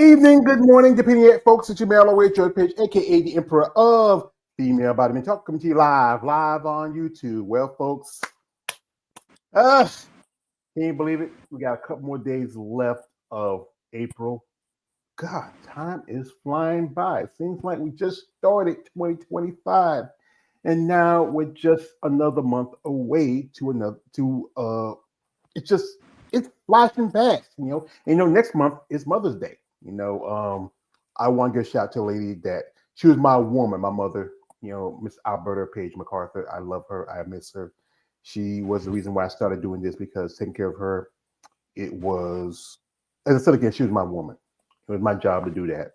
evening, good morning, depending on folks at your mail away George Page, aka the Emperor of Female Body Man Talk, coming to you live on YouTube. Well, folks, can you believe it? We got a couple more days left of April. God, time is flying by. It seems like we just started 2025, and now we're just another month away to another it's just it's flashing past, next month is Mother's Day. I want to give a shout out to a lady that she was my woman, my mother, Miss Alberta Page MacArthur. I love her. I miss her. She was the reason why I started doing this because taking care of her, it was, as I said again, she was my woman. It was my job to do that,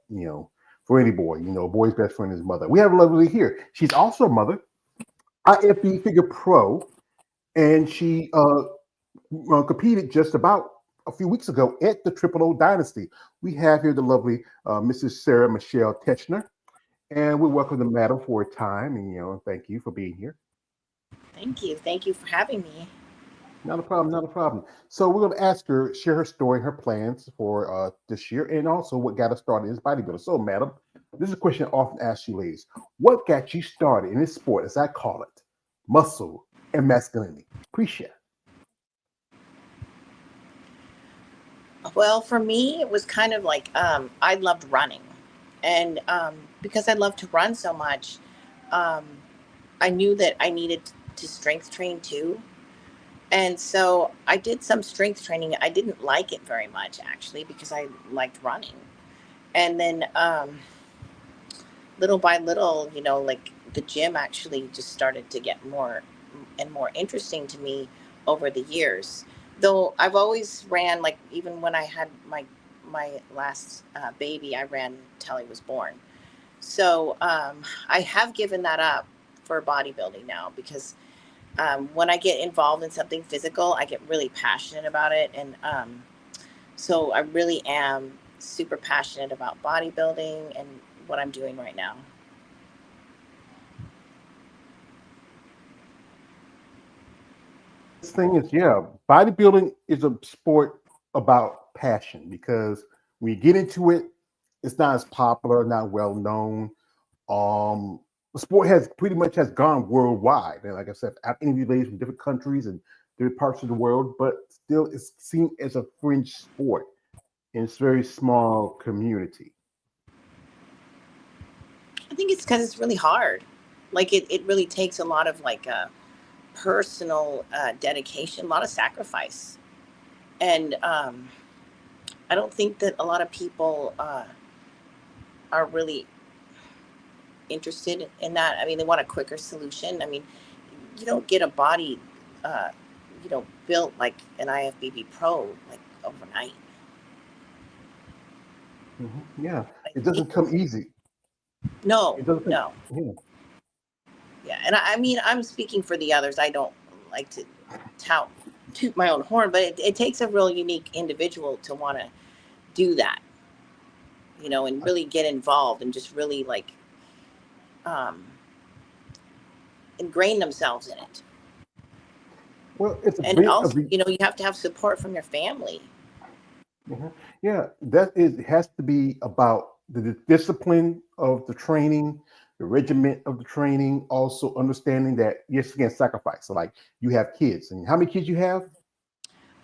for any boy. A boy's best friend is mother. We have a lovely here. She's also a mother, IFBB figure pro, and she competed just about a few weeks ago at the Triple O Dynasty. We have here the lovely Mrs. Sara Michelle Taschner, and we welcome the madam for a time, and thank you for being here. Thank you for having me. Not a problem, not a problem. So we're going to ask her, share her story, her plans for this year, and also what got her started in this bodybuilding. So, madam, this is a question I often ask you ladies. What got you started in this sport, as I call it, muscle and masculinity? Appreciate. Well, for me, it was kind of like I loved running, and because I loved to run so much, um, I knew that I needed to strength train too. And so I did some strength training. I didn't like it very much actually because I liked running. And then little by little, like the gym actually just started to get more and more interesting to me over the years. Though I've always ran, like even when I had my last baby, I ran till he was born. So I have given that up for bodybuilding now because when I get involved in something physical, I get really passionate about it, and so I really am super passionate about bodybuilding and what I'm doing right now. This thing is, yeah, bodybuilding is a sport about passion because when you get into it, it's not as popular, not well known. The sport has pretty much has gone worldwide, and like I said, I've interviewed ladies from different countries and different parts of the world, but still, it's seen as a fringe sport in its very small community. I think it's because it's really hard. Like it really takes a lot of like personal dedication, a lot of sacrifice, and I don't think that a lot of people are really interested in that. I mean, they want a quicker solution. I mean, you don't get a body, uh, built like an IFBB Pro like overnight. Yeah, I it think doesn't come easy. no, It doesn't come. no, Yeah. yeah, and I mean, I'm speaking for the others. I don't like to tout toot my own horn, but it takes a real unique individual to want to do that, and really get involved and just really like um, ingrain themselves in it. Well, it's a And bit also, of the. you have to have support from your family. Yeah, that is it has to be about the discipline of the training, the regiment of the training, also understanding that yes, again, sacrifice. So like you have kids, and how many kids you have?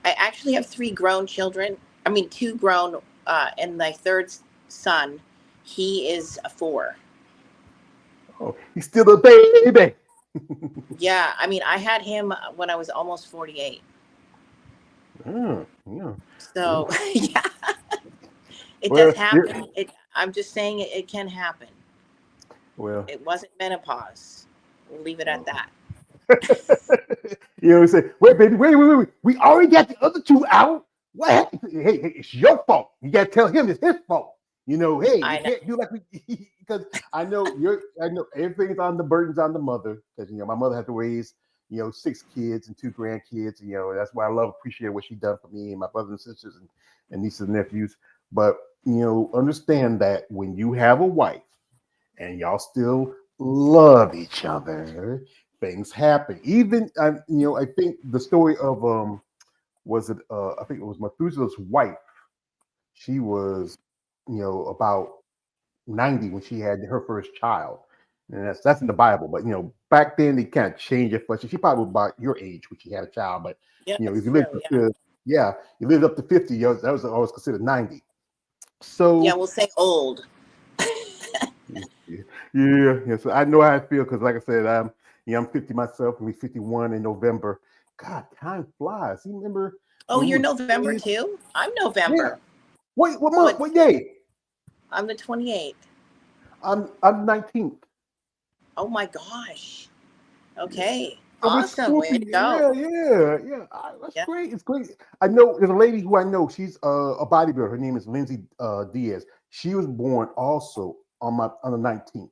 I actually have three grown children. I mean, two grown, and my third son, he is a four. Oh, he's still a baby. Yeah, I mean, I had him when I was almost 48. Yeah. So, yeah, it does Well, happen. I'm just saying it can happen. well. It wasn't menopause. We'll leave it at that. Say, wait, baby, wait. We already got the other two out. What happened? Hey, it's your fault. You got to tell him it's his fault. Hey, you I know. can't do like we because I know everything is on the burdens on the mother because my mother had to raise six kids and two grandkids. That's why I love appreciate what she done for me and my brothers and sisters and nieces and nephews. But understand that when you have a wife and y'all still love each other, things happen. Even I think the story of was it I think it was Methuselah's wife. She was about 90 when she had her first child. And that's in the Bible. But back then they kind of changed it for she probably was about your age when she had a child. But Yeah, if that's you lived true. up Yeah. to you lived up to 50, that was always considered 90. Yeah, So we'll say old. yeah. So I know how I feel because, like I said, I'm 50 myself. I'm 51 in November. God, time flies. You remember Oh, when we you're were November kids? too? I'm Yeah. November. Wait, what month? What? What day? I'm the 28th. I'm 19th. Oh my gosh. Yeah. Okay. So we're Awesome. Way to Scorpio. go. Yeah. That's Yeah. great. It's great. I know there's a lady who I know. She's a bodybuilder. Her name is Lindsay Diaz. She was born also on the 19th.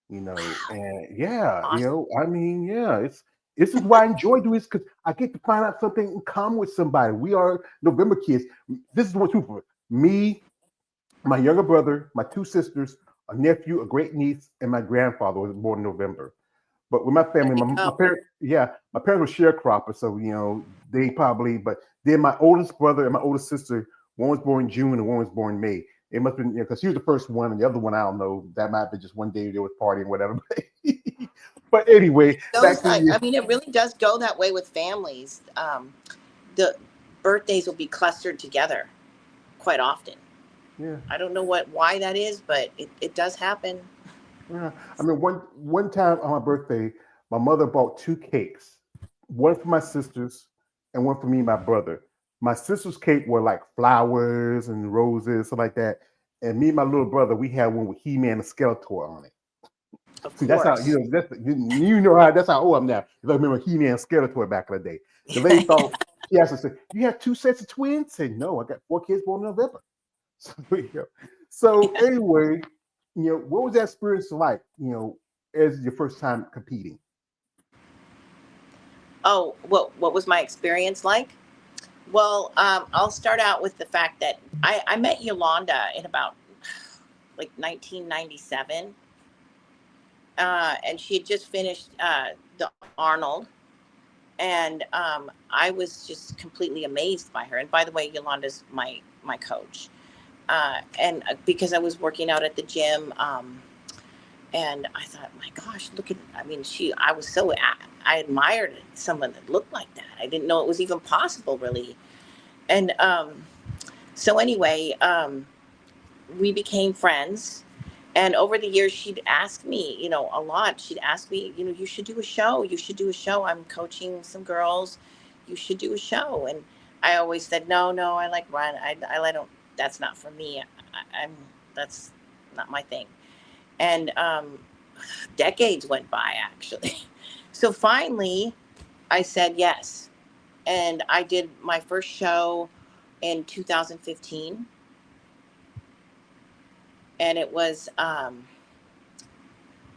Wow. And yeah, Awesome. I mean, yeah, it's this is why I enjoy doing this because I get to find out something in common with somebody. We are November kids. This is one too for me, my younger brother, my two sisters, a nephew, a great niece, and my grandfather was born in November. But with my There family, you my go. parents, yeah, my parents were sharecroppers, so they probably. But then my oldest brother and my oldest sister, one was born in June and one was born in May. It must have been because he was the first one, and the other one I don't know. That might have been just one day they was partying, whatever. But anyway, It back goes to like, you. I mean, it really does go that way with families. The birthdays will be clustered together quite often. Yeah, I don't know why that is, but it does happen. yeah. I mean, one time on my birthday, my mother bought two cakes, one for my sisters and one for me and my brother. My sister's cake were like flowers and roses, something like that. And me and my little brother, we had one with He-Man and Skeletor on it. Of See, that's how course. how that's how old I'm now. Because I remember He-Man and Skeletor back in the day. The lady thought she asked us, "You have two sets of twins?" I said, "No, I got four kids born in November." So, so anyway, what was that experience like? As your first time competing. Oh, what was my experience like? Well, I'll start out with the fact that I met Yolanda in about like 1997, and she had just finished the Arnold, and I was just completely amazed by her. And by the way, Yolanda's my coach, and because I was working out at the gym. And I thought, my gosh, look at, I mean, I was so, I admired someone that looked like that. I didn't know it was even possible, really. And so, anyway, we became friends. And over the years, she'd ask me, a lot. She'd ask me, you should do a show. You should do a show. I'm coaching some girls. You should do a show. And I always said, no, no, I like run. I don't, that's not for me. That's not my thing. And decades went by, actually. So finally, I said yes. And I did my first show in 2015. And it was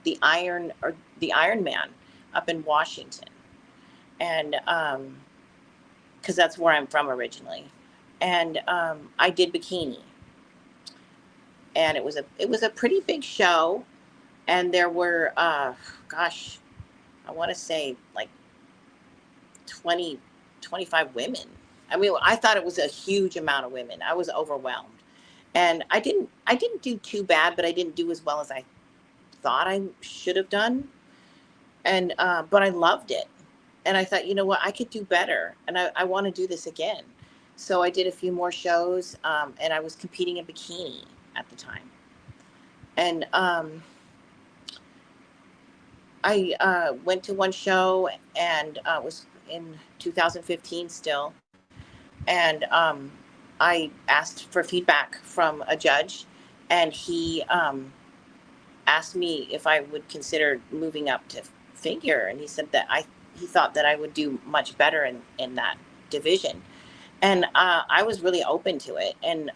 the Iron Man up in Washington. And because that's where I'm from originally. And I did bikini. And it was a pretty big show. And there were, gosh, I want to say like 20, 25 women. I mean, I thought it was a huge amount of women. I was overwhelmed. And I didn't do too bad, but I didn't do as well as I thought I should have done. And but I loved it. And I thought, you know what, I could do better. And I want to do this again. So I did a few more shows, and I was competing in bikini at the time. And I went to one show and was in 2015 still. And I asked for feedback from a judge, and he asked me if I would consider moving up to figure, and he said that he thought that I would do much better in that division, and I was really open to it, and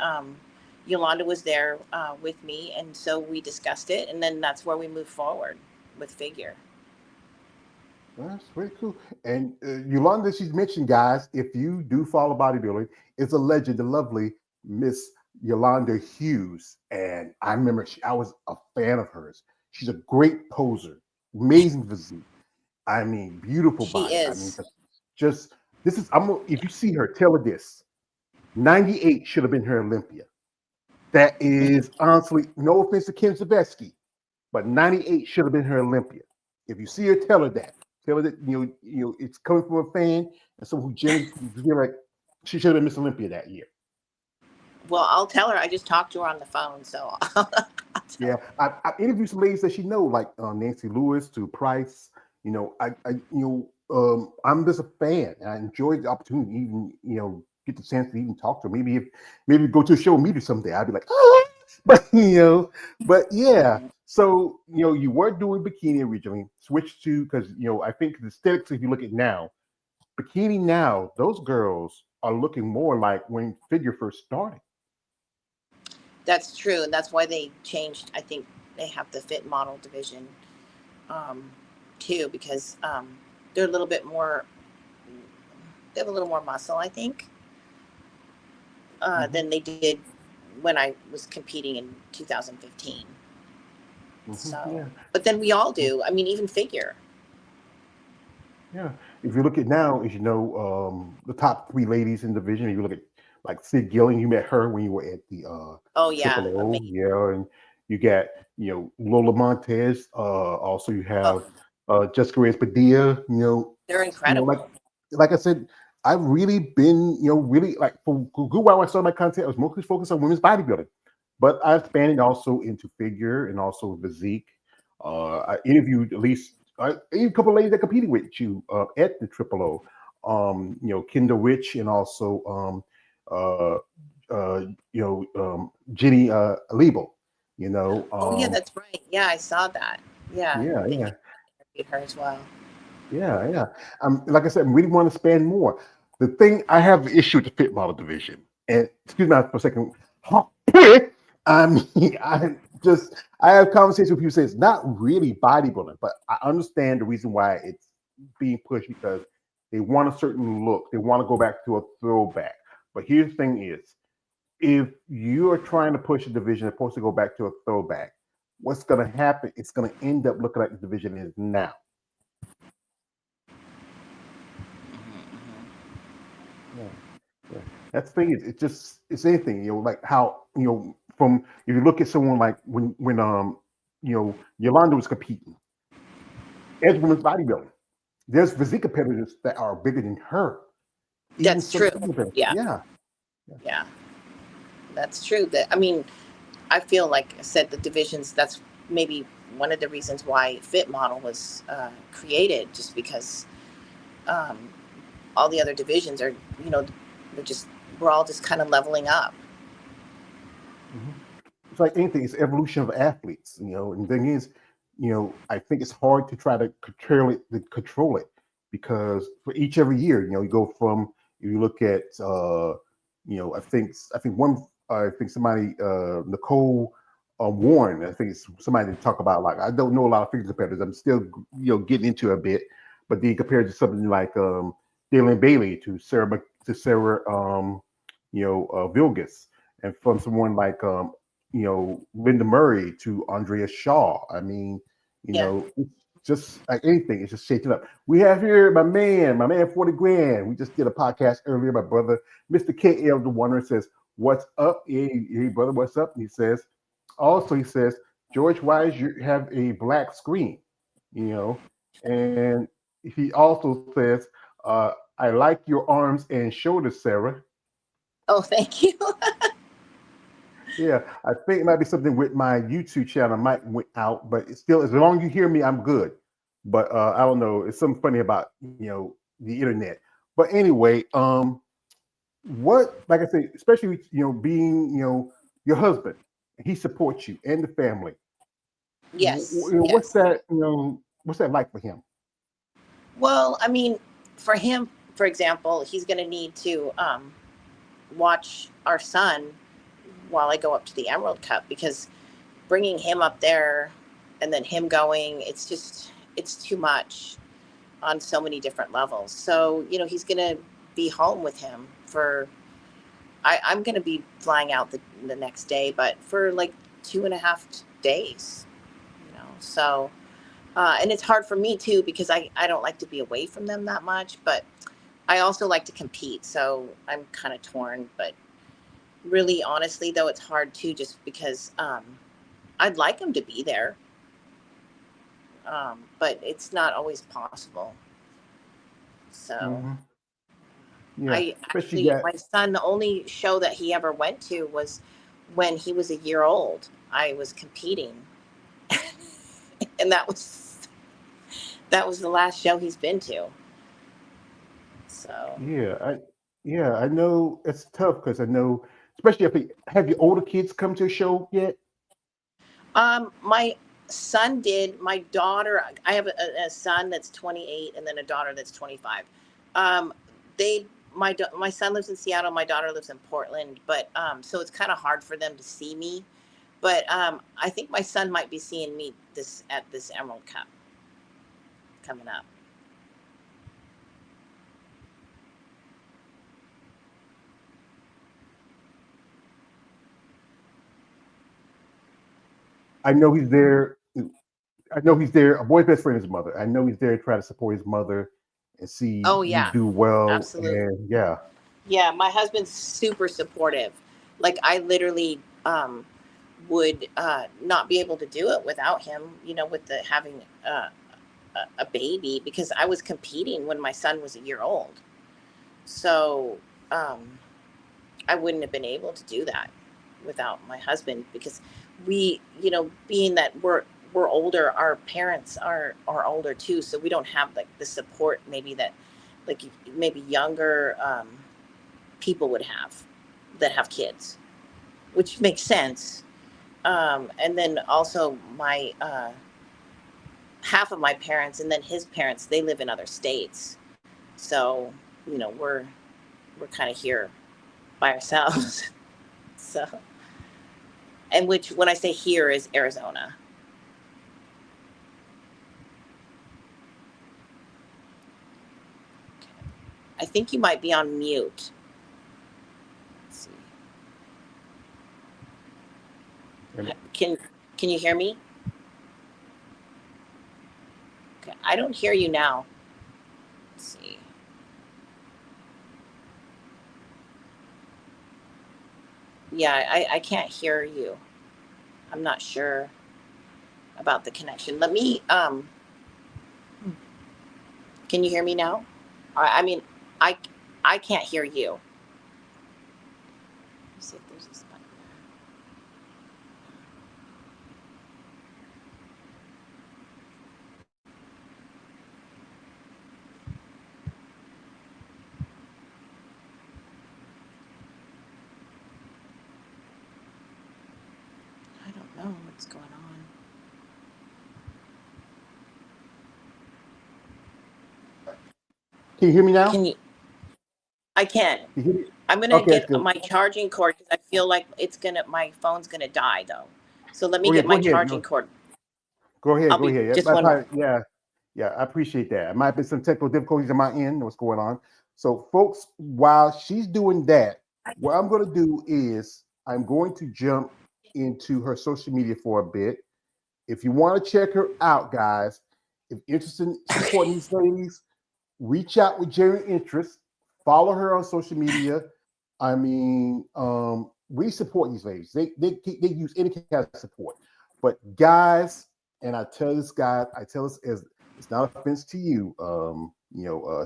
Yolanda was there with me, and so we discussed it, and then that's where we moved forward with figure. That's very cool. And Yolanda, she's mentioned, guys, if you do follow bodybuilding, it's a legend, the lovely Miss Yolanda Hughes. And I remember I was a fan of hers. She's a great poser, amazing physique. I mean, beautiful She body. I mean, is. just this is. If Yeah. you see her, tell her this. 98 should have been her Olympia. That is honestly, no offense to Kim Zabesky, but 98 should have been her Olympia. If you see her, tell her that. Tell her that it's coming from a fan and someone who genuinely feel like she should have been Miss Olympia that year. Well, I'll tell her. I just talked to her on the phone, so I'll tell Yeah, her. I interviewed some ladies that she know, like Nancy Lewis to Price. I'm just a fan, and I enjoyed the opportunity, to even get the chance to even talk to her. Maybe go to a show and meet her someday. I'd be like, oh, but but yeah. Mhm. So you were doing bikini originally, switched to because I think the aesthetics. If you look at now, bikini now, those girls are looking more like when figure first started. That's true, and that's why they changed. I think they have the fit model division um, too, because they're a little bit more. They have a little more muscle, I think, Hmm. than they did when I was competing in 2015. So, Yeah. but then we all do. I mean, even figure. Yeah. If you look at now, as the top three ladies in the division, you look at like Sid Gilling, you met her when you were at the Oh yeah, Triple O, amazing. yeah, and you got, Lola Montez, also you Oh, have Jessica Reyes Padilla, they're like incredible. I said, I've really been, really like for good while I started my content, I was mostly focused on women's bodybuilding. But I've expanded also into figure and also physique. I interviewed at least a couple of ladies that competed with you at the Triple O. Kendall Rich and also uh, Jenny Lebo. You know, Oh yeah, um, that's right. Yeah, I saw that. Yeah, yeah, that you yeah. interviewed her as well. Yeah. Like I said, I really want to spend more. The thing I have an issue with the fit model division, and excuse me for a second. I mean, I have conversations with people say it's not really bodybuilding, but I understand the reason why it's being pushed because they want a certain look. They want to go back to a throwback. But here's the thing is, if you are trying to push a division that's supposed to go back to a throwback, what's going to happen? It's going to end up looking like the division is now. Hmm. Yeah. Yeah, that's the thing. It's anything. Like how from if you look at someone like when Yolanda was competing as women's bodybuilding, there's physique competitors that are bigger than her, even That's some true. competitors. Yeah, Yeah. Yeah. yeah, that's true. That I mean, I feel like I said the divisions. That's maybe one of the reasons why Fit Model was created, just because um, all the other divisions are, you know, they're just we're all just kind of leveling up. Mhm. It's like anything. It's evolution of athletes. And the thing is, I think it's hard to try to control it because for each every year, you go from if you look at, I think somebody, Nicole Warren, I think it's somebody to talk about. Like I don't know a lot of figure competitors. I'm still, getting into a bit, but then compared to something like Dylan Bailey to Sarah Vilgus and from someone like Linda Murray to Andrea Shaw. I mean, Yeah. it's just like anything, it's just shaking up. We have here my man 40 grand. We just did a podcast earlier. My brother, Mr. KL the Wonder says, "What's up?" Hey brother, what's up? And he says, George, why is you have a black screen? You know, and he also says, I like your arms and shoulders, Sarah. Oh, thank you. Yeah, I think it might be something with my YouTube channel. Might went out, but it's still as long as you hear me, I'm good. But I don't know. It's something funny about the internet. But anyway, what like I say, especially being your husband, he supports you and the family. Yes, What's yes. that? What's that like for him? Well, I mean, for him, for example, he's going to need to watch our son while I go up to the Emerald Cup, because bringing him up there and then him going, it's too much on so many different levels. So, you know, he's going to be home with him for, I'm going to be flying out the next day, but for like 2.5 days, you know. So, and it's hard for me too, because I don't like to be away from them that much, but I also like to compete. So I'm kind of torn, but really honestly though, it's hard too, just because I'd like him to be there, but it's not always possible. So Hmm. Yeah, I especially actually, got. my son, the only show that he ever went to was when he was a year old. I was competing, and that was the last show he's been to. So, Yeah, I know it's tough because I know, especially if have your older kids come to a show yet? my son did. My daughter, I have a son that's 28, and then a daughter that's 25. Um, they, my son lives in Seattle. My daughter lives in Portland, but so it's kind of hard for them to see me. But I think my son might be seeing me this at this Emerald Cup coming up. I know he's there. I know he's there. A boy's best friend is his mother. I know he's there to try to support his mother and see Oh you yeah, do well. absolutely. And yeah, Yeah, my husband's super supportive. Like I literally would not be able to do it without him. With the having a baby, because I was competing when my son was a year old. So um, I wouldn't have been able to do that without my husband, because being that we're older, our parents are older too, so we don't have like the support maybe that like maybe younger people would have that have kids, which makes sense. And then also my half of my parents and then his parents, they live in other states, so we're kind of here by ourselves. So, and which when I say here is Arizona. I think you might be on mute. Let's see. and Can you hear me? Okay, I don't hear you now. Let's see. Yeah, I can't hear you. I'm not sure about the connection. Let me can you hear me now? I mean, I I can't hear you. Let me see if there's this button. I don't know what's going on. can you hear me now? Can you? I can. Can you hear me? I'm gonna Okay, that's get good. my charging cord because I feel like my phone's gonna die though. So let me Oh yeah, get go my ahead. charging cord. Go ahead. I'll Go be ahead. Yeah, just one moment. yeah, yeah. I appreciate that. It might be some technical difficulties on my end. What's going on? So, folks, while she's doing that, what I'm going to do is I'm going to jump into her social media for a bit. If you want to check her out, guys, if you're interested in supporting these ladies, reach out with genuine interest. Follow her on social media. I mean, we support these ladies. They use any kind of support. But guys, and I tell this as it's not offense to you,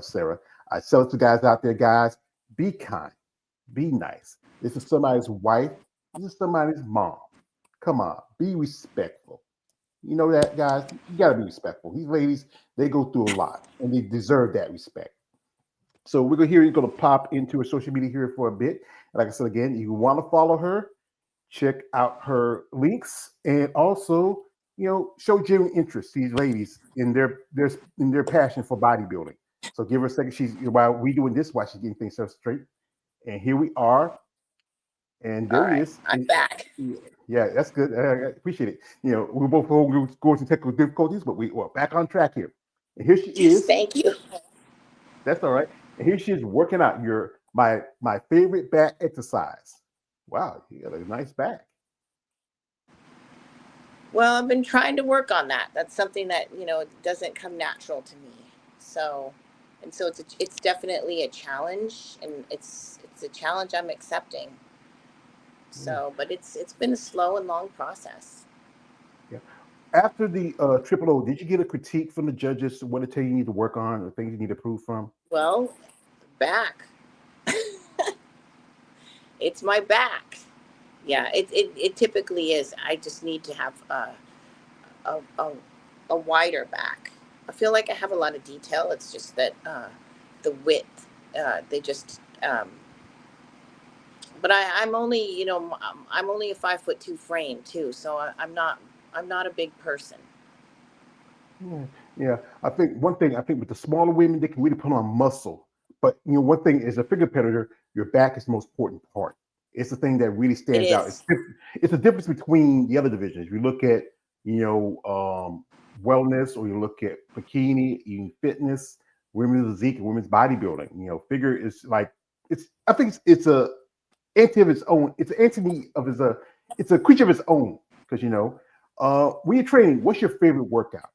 Sarah. I tell it to guys out there, guys, be kind, be nice. This is somebody's wife. This is somebody's mom. Come on, be respectful. You know that, guys. You got to be respectful. These ladies, they go through a lot, and they deserve that respect. So we're gonna here. You're gonna pop into her social media here for a bit. Like I said again, you want to follow her, check out her links, and also show genuine interest to these ladies in their passion for bodybuilding. So give her a second. She's while we doing this, while she's getting things set straight. And here we are, and All there he right, is. I'm back. Yeah, that's good. I appreciate it. We're both going through technical difficulties, but we're back on track here. And here she Yes, is. thank you. That's all right. And here she is working out your my favorite back exercise. Wow, you got a nice back. Well, I've been trying to work on that. That's something that doesn't come natural to me. So, and so it's definitely a challenge, and it's a challenge I'm accepting. Yeah, So, but it's been a slow and long process. yeah. After the triple O, did you get a critique from the judges? What to tell you need to work on, or things you need to improve from? Well, back. It's my back. Yeah, it typically is. I just need to have a, a, a wider back. I feel like I have a lot of detail. It's just that the width, they just, but I'm only, I'm only a 5'2" frame too. So I'm not a big person. Yeah, yeah. I think one thing I think with the smaller women, they can really put on muscle. But one thing is a figure competitor, your back is the most important part. It's the thing that really It stands out. is. It's the difference between the other divisions. You look at wellness, or you look at bikini, even fitness, women's physique, and women's bodybuilding. Figure is like it's. I think it's a entity of its own. It's an entity of its a. It's a creature of its own because when you're training, what's your favorite workout?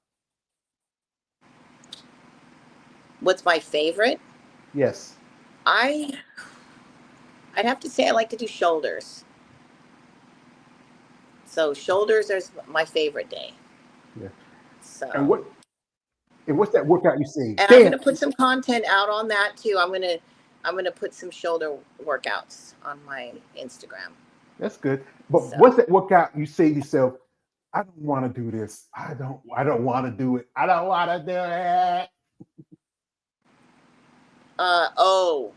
What's my favorite? Yes. I I'd have to say I like to do shoulders. So shoulders is my favorite day. Yeah. And So, what and what's that workout you say? and I'm Damn, gonna put some content out on that too. I'm gonna put some shoulder workouts on my Instagram. that's good. But So, what's that workout you say to yourself? I don't want to do this. I don't want to do it. I don't want to do it. oh,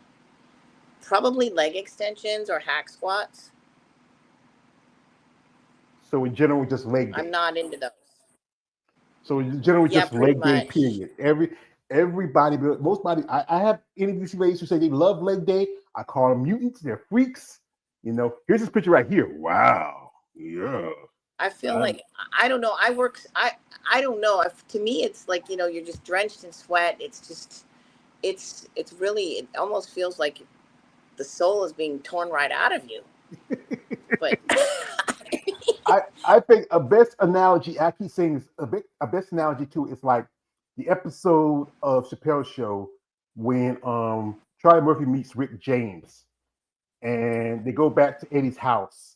probably leg extensions or hack squats. So in general, just leg I'm day. not into those. So in general, Yeah, just pretty leg day. much. Period. Everybody, most body. I have interviewed ladies who say they love leg day. I call them mutants. They're freaks. Here's this picture right here. Wow. Yeah. I feel I, like I don't know. I don't know. To me, it's like you're just drenched in sweat. It's just it's really it almost feels like the soul is being torn right out of you. But I think a best analogy, I keep saying this, a best analogy too is like the episode of Chappelle's Show when Charlie Murphy meets Rick James and they go back to Eddie's house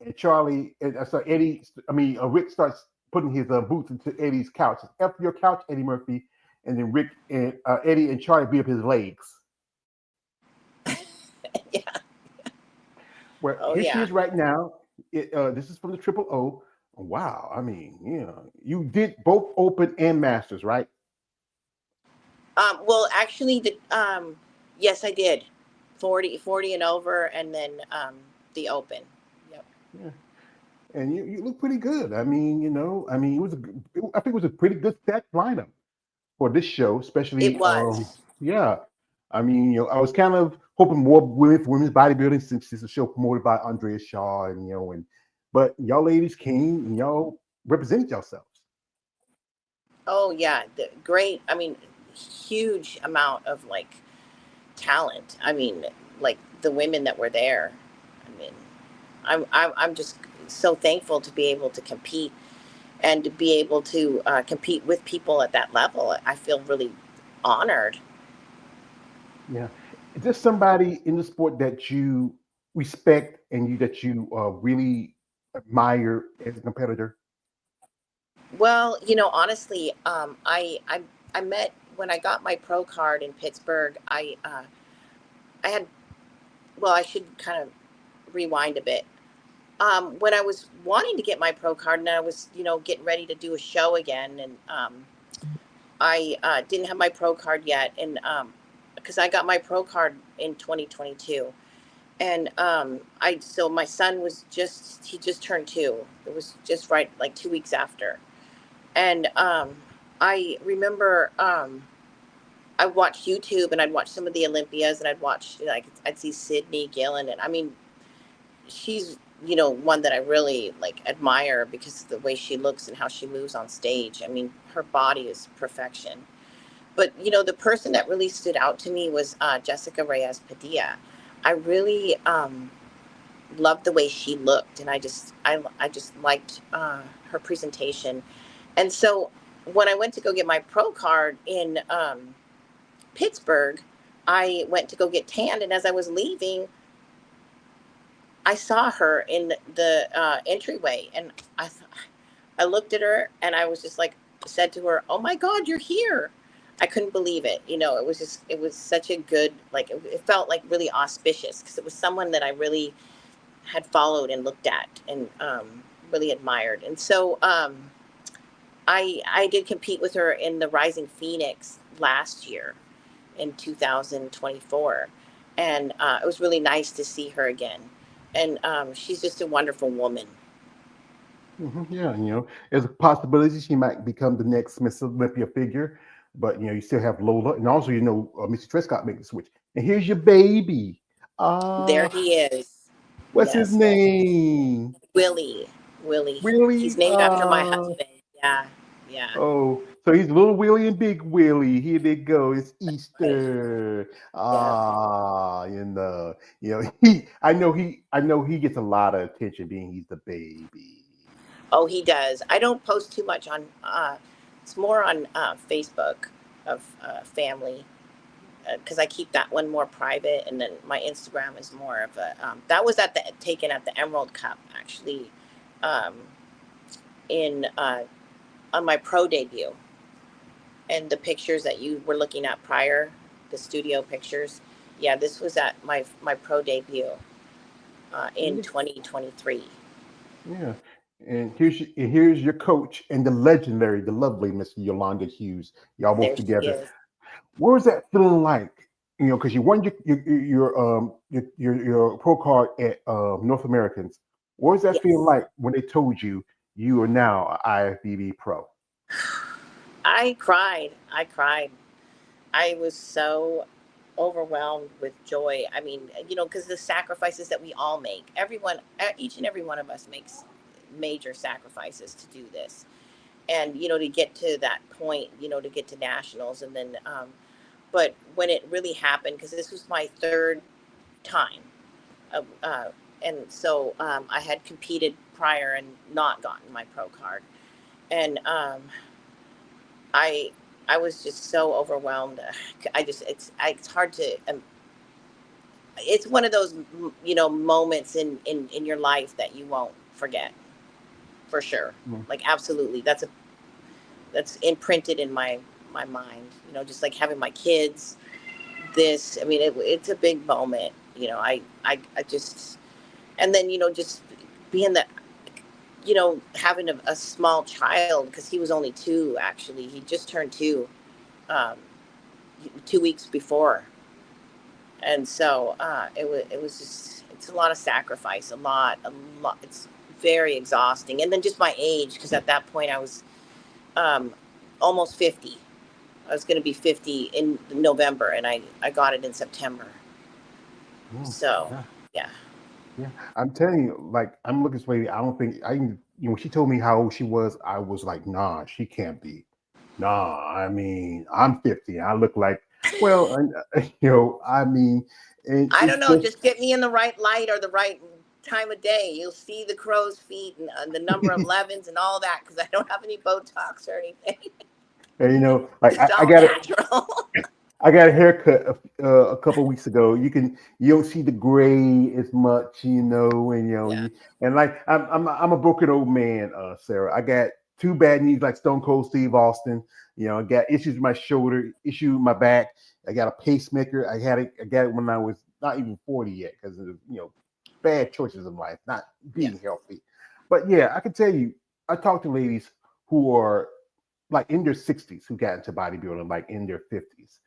and Rick starts putting his boots into Eddie's couch. It's F your couch, Eddie Murphy, and then Rick and Eddie and Charlie beat up his legs. yeah. Well, Oh here she yeah. is right now. This is from the Triple O. Wow, I mean, you did both Open and Masters, right? Well, actually, yes, I did 40 and over, and then the open. Yep. Yeah, and you look pretty good. It was I think it was a pretty good set lineup for this show, It especially. was. Yeah, I was kind of hoping more with women's bodybuilding since it's a show promoted by Andrea Shaw, but y'all ladies came and y'all represented yourselves. Oh yeah, great. I mean, huge amount of like talent. I mean, like the women that were there. I mean, I'm just so thankful to be able to compete and to be able to compete with people at that level. I feel really honored. Yeah, just somebody in the sport that you respect and that you really admire as a competitor. Well, honestly, I met when I got my pro card in Pittsburgh. I had well, I should kind of rewind a bit. When I was wanting to get my pro card and I was getting ready to do a show again, and I didn't have my pro card yet, and because I got my pro card in 2022, and I so my son was he just turned 2. It was just right like 2 weeks after, and I remember I watched YouTube and I'd watch some of the Olympias and I'd watch like I'd see Sydney Gillen, and I mean she's one that I really like admire because of the way she looks and how she moves on stage. I mean her body is perfection. But the person that really stood out to me was Jessica Reyes Padilla. I really loved the way she looked, and I just liked her presentation. And so when I went to go get my pro card in Pittsburgh, I went to go get tanned, and as I was leaving, I saw her in the entryway, and I th- I looked at her, and I was just like, said to her, "Oh my God, you're here!" I couldn't believe it. It was just, it was such a good, like, it felt like really auspicious because it was someone that I really had followed and looked at and really admired. And so I did compete with her in the Rising Phoenix last year in 2024, and it was really nice to see her again. And she's just a wonderful woman. Yeah, there's a possibility she might become the next Miss Olympia figure, but you still have Lola, and also Mr. Trescott made the switch. And here's your baby. There Uh, he is. what's his Yes, there. name? Willie. Willie. He's Willie. named after my husband. Yeah. Yeah. Oh, so he's little Willie and Big Willie. Here they go. It's Right. Easter. Yeah. I know he gets a lot of attention being he's the baby. Oh, he does. I don't post too much on. It's more on Facebook of family because I keep that one more private, and then my Instagram is more of a. That was at the taken at the Emerald Cup actually, um, in on my pro debut, and the pictures that you were looking at prior, the studio pictures. Yeah, this was at my pro debut in Yeah, 2023. yeah. And here's your coach and the legendary, the lovely Miss Yolanda Hughes. Y'all both There she together. is. What was that feeling like? Because you won your pro card at North Americans. What was that feeling Yes. like when they told you you are now an IFBB pro? I cried. I cried. I was so overwhelmed with joy. I mean, because the sacrifices that we all make, everyone, each and every one of us makes major sacrifices to do this. And, to get to that point, to get to nationals. And then, but when it really happened, because this was my third time, and so I had competed prior and not gotten my pro card. And I I was just so overwhelmed. It's hard to it's one of those moments in your life that you won't forget for sure. Mm. Like absolutely, that's imprinted in my mind. Just like having my kids. This, I mean, it's a big moment. I just, and then just being that, having a small child because he was only two. Actually, he just turned two, um, 2 weeks before, and so it was just, it's a lot of sacrifice, a lot. It's very exhausting, and then just my age, because at that point I was um, almost 50. I was going to be 50 in November, and I got it in September. Mm. So Yeah, yeah. yeah. I'm telling you, like I'm looking this way. I don't think I. When she told me how old she was, I was like, nah, she can't be. Nah, I mean, I'm 50. I look like, well, I mean, and I it's don't know. just Just get me in the right light or the right time of day. You'll see the crow's feet and the number of 11s and all that because I don't have any Botox or anything. and, like It's I all got it. natural. I got a haircut a couple of weeks ago. You don't see the gray as much, and Yeah. and like I'm a broken old man, Sarah. I got two bad knees like Stone Cold Steve Austin. I got issues with my shoulder, issue with my back. I got a pacemaker. I got it when I was not even 40 yet because of bad choices in life, not Yeah. being healthy. But yeah, I can tell you, I talk to ladies who are like in their 60s who got into bodybuilding, like in their 50s.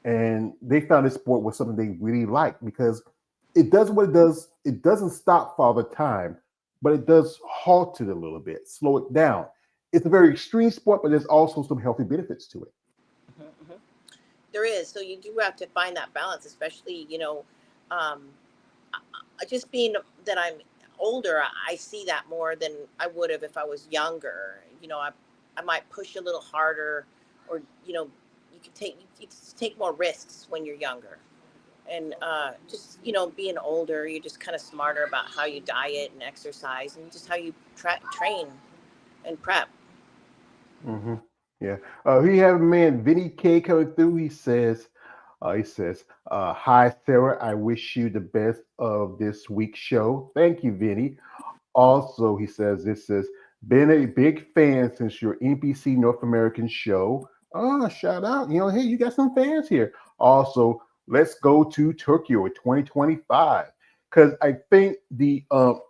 And they found this sport was something they really liked because it does what it does. It doesn't stop Father Time, but it does halt it a little bit, slow it down. It's a very extreme sport, but there's also some healthy benefits to it. Hmm. Hmm. There is. So you do have to find that balance, especially, um, just being that I'm older, I see that more than I would have if I was younger. I might push a little harder, or you just take more risks when you're younger, and just being older, you're just kind of smarter about how you diet and exercise, and just how you train and prep. Hmm. Yeah. We have a man, Vinny K, coming through. He says, He says, "Hi Sarah, I wish you the best of this week's show. Thank you, Vinny. Also, he says, this says, been a big fan since your NBC North American show. Oh, shout out. Hey, you got some fans here. Also, let's go to Tokyo in 2025. Because I think the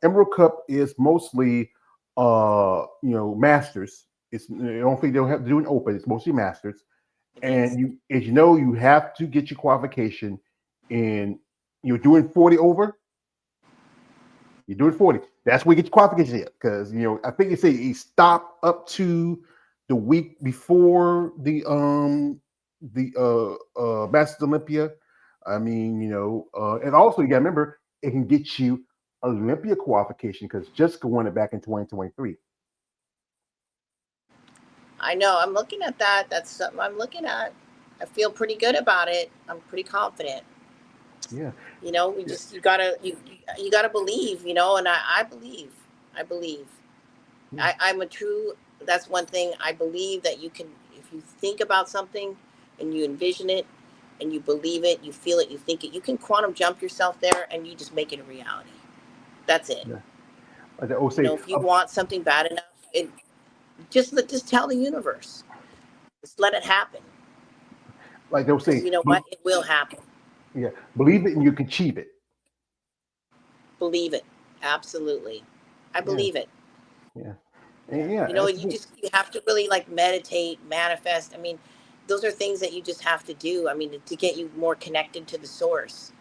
Emerald Cup is mostly, masters. I don't think they'll have to do an open. It's mostly masters. It And is. as you know, you have to get your qualification in, you're doing 40 over, you're doing 40. That's where you get your qualification here. Because I think they say you stop up to the week before the Masters Olympia. I mean, and also you gotta remember it can get you Olympia qualification because Jessica won it back in 2023. I know. I'm looking at that. That's something I'm looking at. I feel pretty good about it. I'm pretty confident. Yeah. We Yeah. just you gotta believe. And I believe. I believe. Yeah. I'm a true. That's one thing I believe that you can. If you think about something, and you envision it, and you believe it, you feel it, you think it, you can quantum jump yourself there, and you just make it a reality. That's it. Yeah. Like they always say, If you want something bad enough, just tell the universe. Just let it happen. like they'll Because say, you know what? It will happen. yeah, believe it and you can achieve it. Believe it. Absolutely. I Yeah. believe it. Yeah. Yeah. And yeah, that's the You have to really like meditate, manifest. I mean, those are things that you just have to do. I mean, to get you more connected to the source.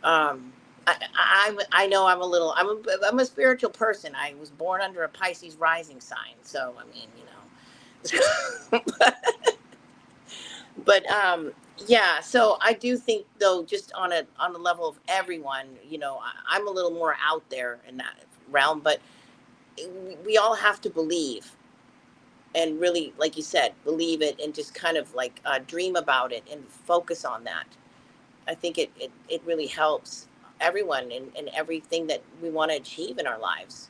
Um, I know I'm a spiritual person. I was born under a Pisces rising sign. So, I mean, but yeah, so I do think though, just on the level of everyone, I'm a little more out there in that realm, but we all have to believe and really, like you said, believe it and just kind of like dream about it and focus on that. I think it really helps everyone and everything that we want to achieve in our lives.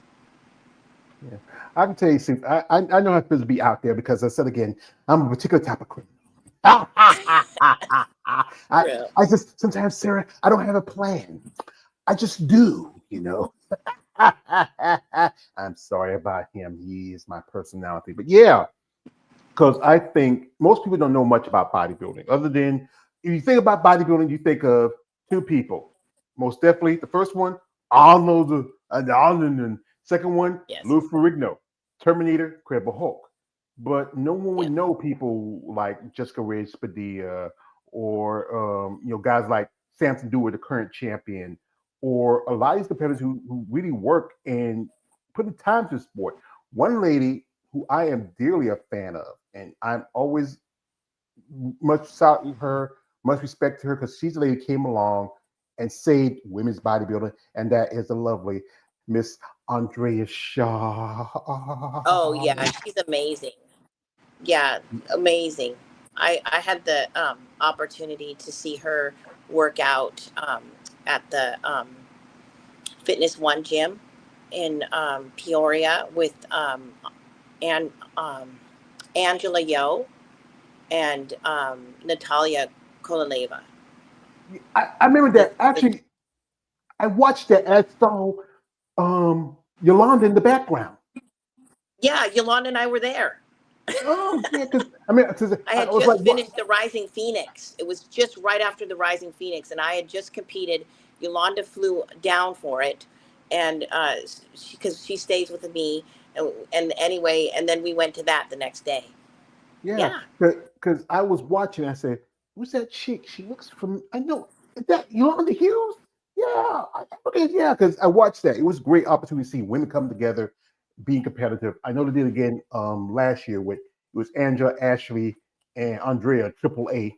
yeah. I can tell you, see, I know how it feels to be out there because I said again, I'm a particular type of criminal. I Real. I just sometimes, Sarah, I don't have a plan. I just do. I'm sorry about him. He is my personality. But yeah, because I think most people don't know much about bodybuilding. Other than if you think about bodybuilding, you think of two people. Most definitely, the first one, Arnold, Arnold, and second one, Yes. Lou Ferrigno, Terminator, Incredible Hulk. But no one would Yeah. know people like Jessica Reyes Padilla or guys like Samson Dewar, the current champion, or a lot of these competitors who really work and put the time to the sport. One lady who I am dearly a fan of, and I'm always much shout to her, much respect to her because she's the lady who came along and saved women's bodybuilding, and that is the lovely Miss Andrea Shaw. Oh yeah, she's amazing. Yeah, amazing. I had the opportunity to see her work out at the Fitness One gym in Peoria with and Angela Yo and Natalia Kolaleva. I remember The, that the actually. I watched that and I saw Yolanda in the background. Yeah, Yolanda and I were there. Oh yeah, because I mean, 'cause I I had was like, just what? finished the Rising Phoenix. It was just right after the Rising Phoenix, and I had just competed. Yolanda flew down for it, and because she stays with me, and anyway, and then we went to that the next day. Yeah, Yeah, because I was watching. I said, "Who's that chick? She looks from. I know is that Yolanda Hughes. Yeah, okay, yeah." Because I watched that. It was a great opportunity to see women come together, being competitive. I know they did again last year with it was Angela, Ashley, and Andrea Triple A.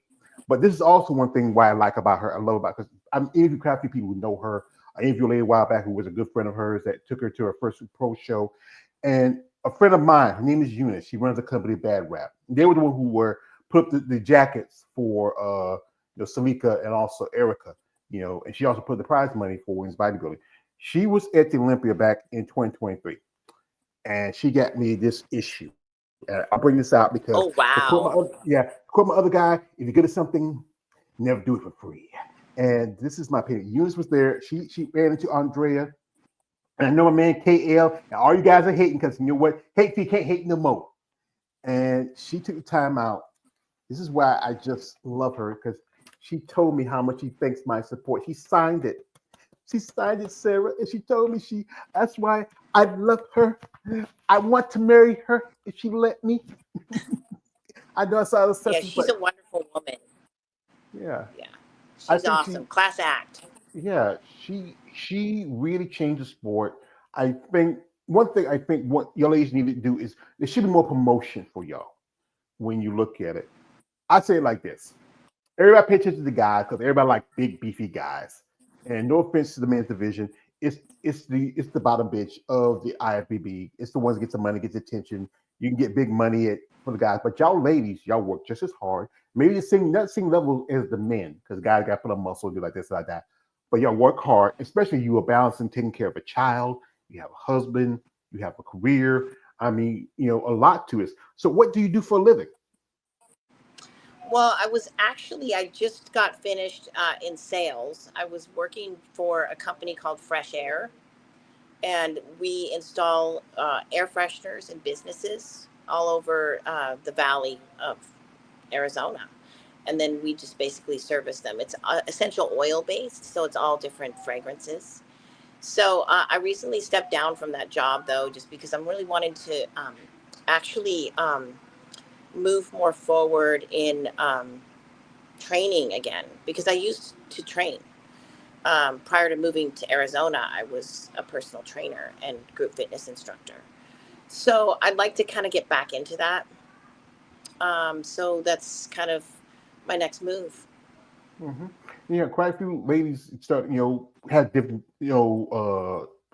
But this is also one thing why I like about her. I love about because I'm interviewing quite a few people who know her. I interviewed a lady a while back who was a good friend of hers that took her to her first pro show, and a friend of mine, her name is Eunice. She runs a company, Bad Rap. They were the one who were put up the jackets for Salika and also Erica, and she also put the prize money for women's bodybuilding. She was at the Olympia back in 2023, and she got me this issue. And I'll bring this out because oh wow. to quote my other guy, if you're good at something, never do it for free. And this is my opinion. Eunice was there. She ran into Andrea. And I know my man KL, and all you guys are hating because you know what? Hate you can't hate no more. And she took the time out. This is why I just love her because she told me how much she thanks my support. She signed it. She signed it, Sarah, and she told me that's why I love her. I want to marry her if she let me. I know I saw the Yeah, sessions, she's but a wonderful woman. yeah, Yeah, I she's think awesome. Class act. she really changed the sport. I think one thing I think what your ladies need to do is there should be more promotion for y'all when you look at it. I say it like this: everybody pay attention to the guys because everybody like big beefy guys. And no offense to the men's division, it's the bottom bitch of the IFBB. It's the ones that get the money, gets attention. You can get big money for the guys, but y'all ladies, y'all work just as hard. Maybe the same not same level as the men because guys got to put on muscle, do like this, like that. But y'all work hard, especially you are balancing taking care of a child. You have a husband, you have a career. I mean, a lot to it. So, what do you do for a living? Well, I just got finished in sales. I was working for a company called Fresh Air, and we install air fresheners in businesses all over the valley of Arizona. And then we just basically service them. It's essential oil based, so it's all different fragrances. So I recently stepped down from that job though, just because I'm really wanting to actually move more forward in training again, because I used to train. Prior to moving to Arizona, I was a personal trainer and group fitness instructor. So I'd like to kind of get back into that. So that's kind of my next move. hmm Yeah, quite a few ladies start, have different,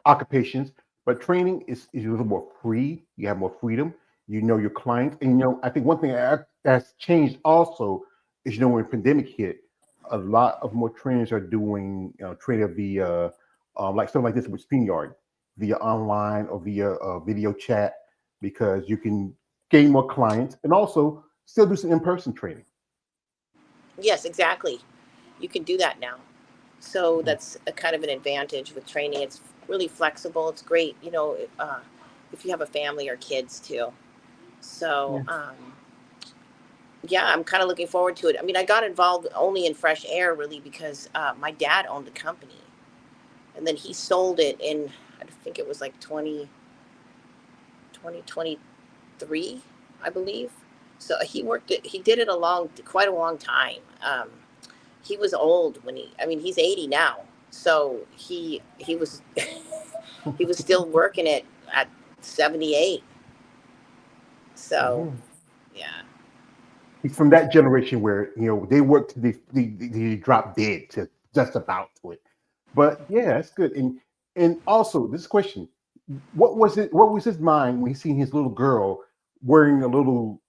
occupations, but training is a little more free. You have more freedom. You know your clients, and I think one thing that's changed also is when pandemic hit, a lot of more trainers are doing training via like something like this with StreamYard, via online or via video chat, because you can gain more clients and also still do some in person training. Yes, exactly. You can do that now. So that's a kind of an advantage with training. It's really flexible. It's great, if you have a family or kids too. So, Yeah. yeah, I'm kind of looking forward to it. I mean, I got involved only in Fresh Air really because my dad owned the company, and then he sold it in, I think it was like 2023, I believe. So he did it quite a long time. He was old when I mean, he's 80 now. So he was, he was still working it at 78. So, Mhm. yeah. He's from that generation where they worked to they drop dead to just about to it. But yeah, that's good. And also this question: what was it? What was his mind when he seen his little girl wearing a little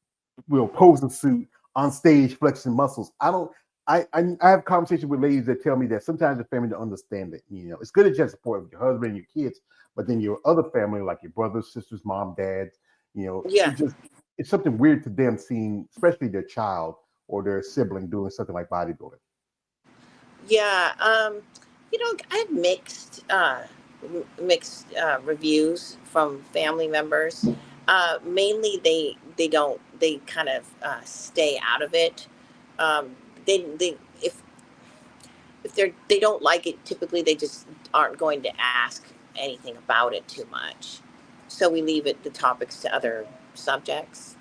posing suit on stage, flexing muscles? I don't. I have conversations with ladies that tell me that sometimes the family don't understand it. It's good to just support your husband and your kids, but then your other family, like your brothers, sisters, mom, dad, Yeah. it's something weird to them seeing, especially their child or their sibling doing something like bodybuilding. Yeah. I have mixed reviews from family members. Mainly, they kind of stay out of it. They if they don't like it, typically they just aren't going to ask anything about it too much. So we leave the topics to other subjects.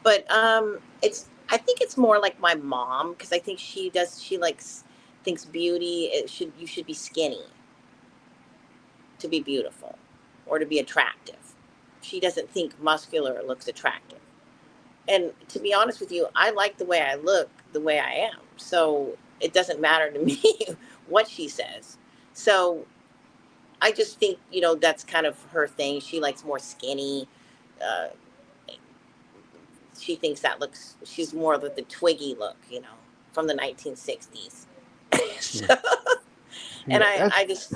But I think it's more like my mom, because I think she likes thinks beauty, you should be skinny to be beautiful or to be attractive. She doesn't think muscular looks attractive. And to be honest with you, I like the way I look, the way I am. So it doesn't matter to me what she says. So I just think, that's kind of her thing. She likes more skinny. Uh, she thinks she's more of the Twiggy look, from the 1960s. Yeah, So, and yeah, that's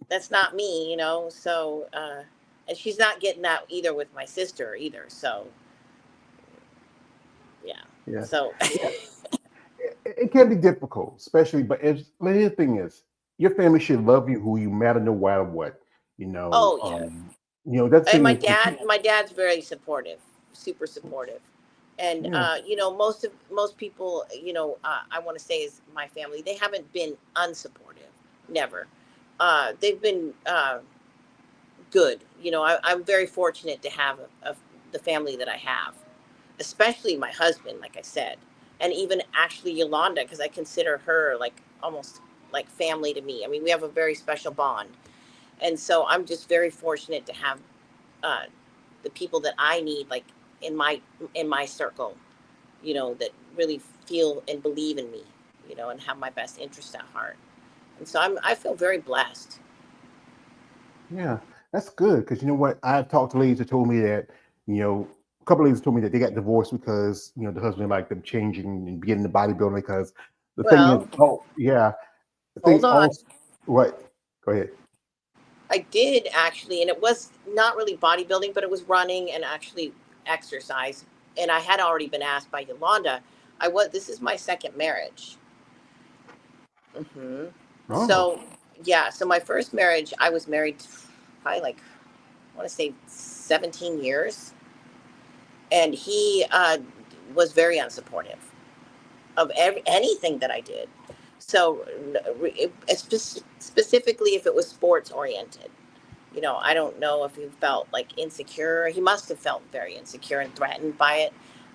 that's not me, So, and she's not getting that either with my sister either. So, yeah. yeah. So, Yeah. it can be difficult, especially. But the thing is, your family should love you who you matter no matter what. You know, Oh yeah. that And thing is the my dad's very supportive, super supportive. And yeah, most people, I want to say is my family, they haven't been unsupportive, never. They've been good. I'm very fortunate to have the family that I have, especially my husband, like I said, and even actually Yolanda, because I consider her like almost like family to me. I mean, we have a very special bond, and so I'm just very fortunate to have uh, the people that I need, like in my in my circle, that really feel and believe in me, and have my best interest at heart. And so I feel very blessed. yeah. That's good because you know what? I've talked to ladies that told me that you know a couple of ladies told me that they got divorced because the husband liked them changing and getting the bodybuilding because the thing is, Well, oh yeah, the thing hold on. also what? Go ahead. I did actually, and it was not really bodybuilding, but it was running and actually exercise. And I had already been asked by Yolanda. This is my second marriage. hmm Oh, So, yeah, so my first marriage, I was married probably like, I want to say 17 years. And he was very unsupportive of anything that I did. So, specifically if it was sports oriented. I don't know if he felt like insecure. He must have felt very insecure and threatened by it,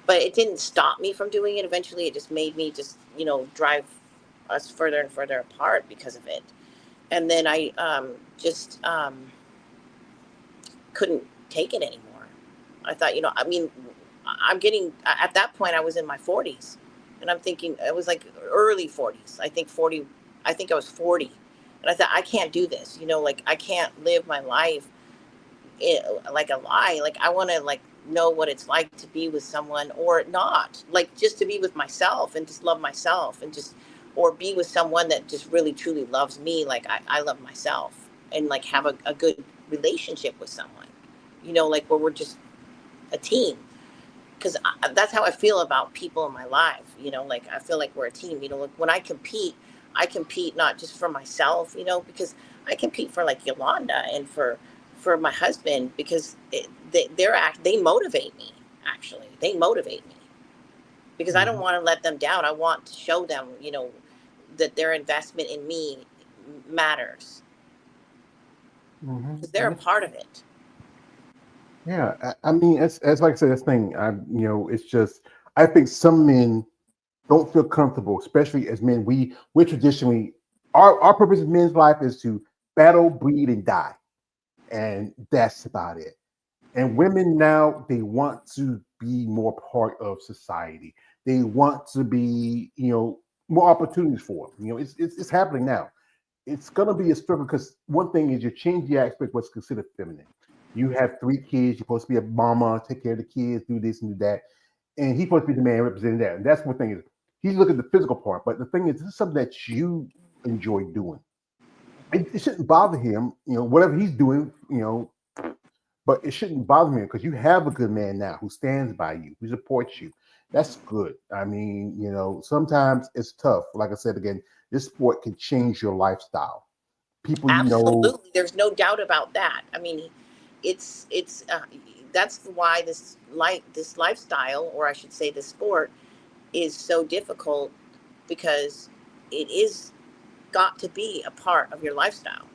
but it didn't stop me from doing it. Eventually, it just made me just, drive us further and further apart because of it. And then I just couldn't take it anymore. I thought, I mean, I'm getting, at that point, I was in my 40s. And I'm thinking, it was like early 40s. I think 40, I think I was 40. And I thought, I can't do this. Like, I can't live my life like a lie. Like, I want to, like, know what it's like to be with someone or not. Like, just to be with myself and just love myself and just, or be with someone that just really, truly loves me like I love myself and, like, have a good relationship with someone, like where we're just a team, because that's how I feel about people in my life. Like I feel like we're a team. Like when I compete not just for myself. Because I compete for like Yolanda and for my husband because they motivate me. Actually, they motivate me because I don't hmm want to let them down. I want to show them, that their investment in me matters because they're a yeah, part of it. yeah. I mean, as like I said, this thing, it's just I think some men don't feel comfortable, especially as men. We're traditionally our purpose in men's life is to battle, bleed, and die, and that's about it. And women now they want to be more part of society. They want to be, more opportunities for them. It's happening now. It's gonna be a struggle because one thing is you change the aspect of what's considered feminine. You have three kids. You're supposed to be a mama, take care of the kids, do this and do that, and he's supposed to be the man representing that. And that's one thing is he's looking at the physical part, but the thing is this is something that you enjoy doing. It shouldn't bother him, whatever he's doing, but it shouldn't bother me because you have a good man now who stands by you, who supports you. That's good. I mean, sometimes it's tough. Like I said again, this sport can change your lifestyle. People, Absolutely, there's no doubt about that. I mean, it's that's why this lifestyle, or I should say, this sport, is so difficult because it is got to be a part of your lifestyle.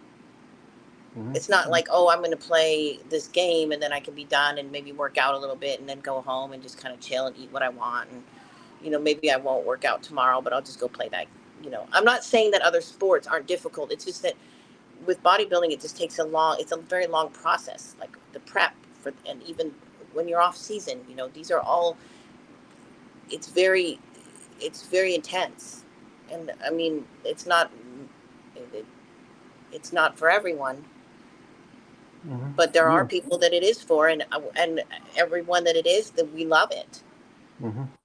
mhm, It's not like, oh, I'm going to play this game and then I can be done and maybe work out a little bit and then go home and just kind of chill and eat what I want and maybe I won't work out tomorrow, but I'll just go play that. I'm not saying that other sports aren't difficult. It's just that with bodybuilding it just takes it's a very long process, like the prep for, and even when you're off season, these are all, it's very it's very intense. And I mean, it, it's not for everyone, mhm. but there are Yeah. people that it is for, and everyone that it is, that we love it.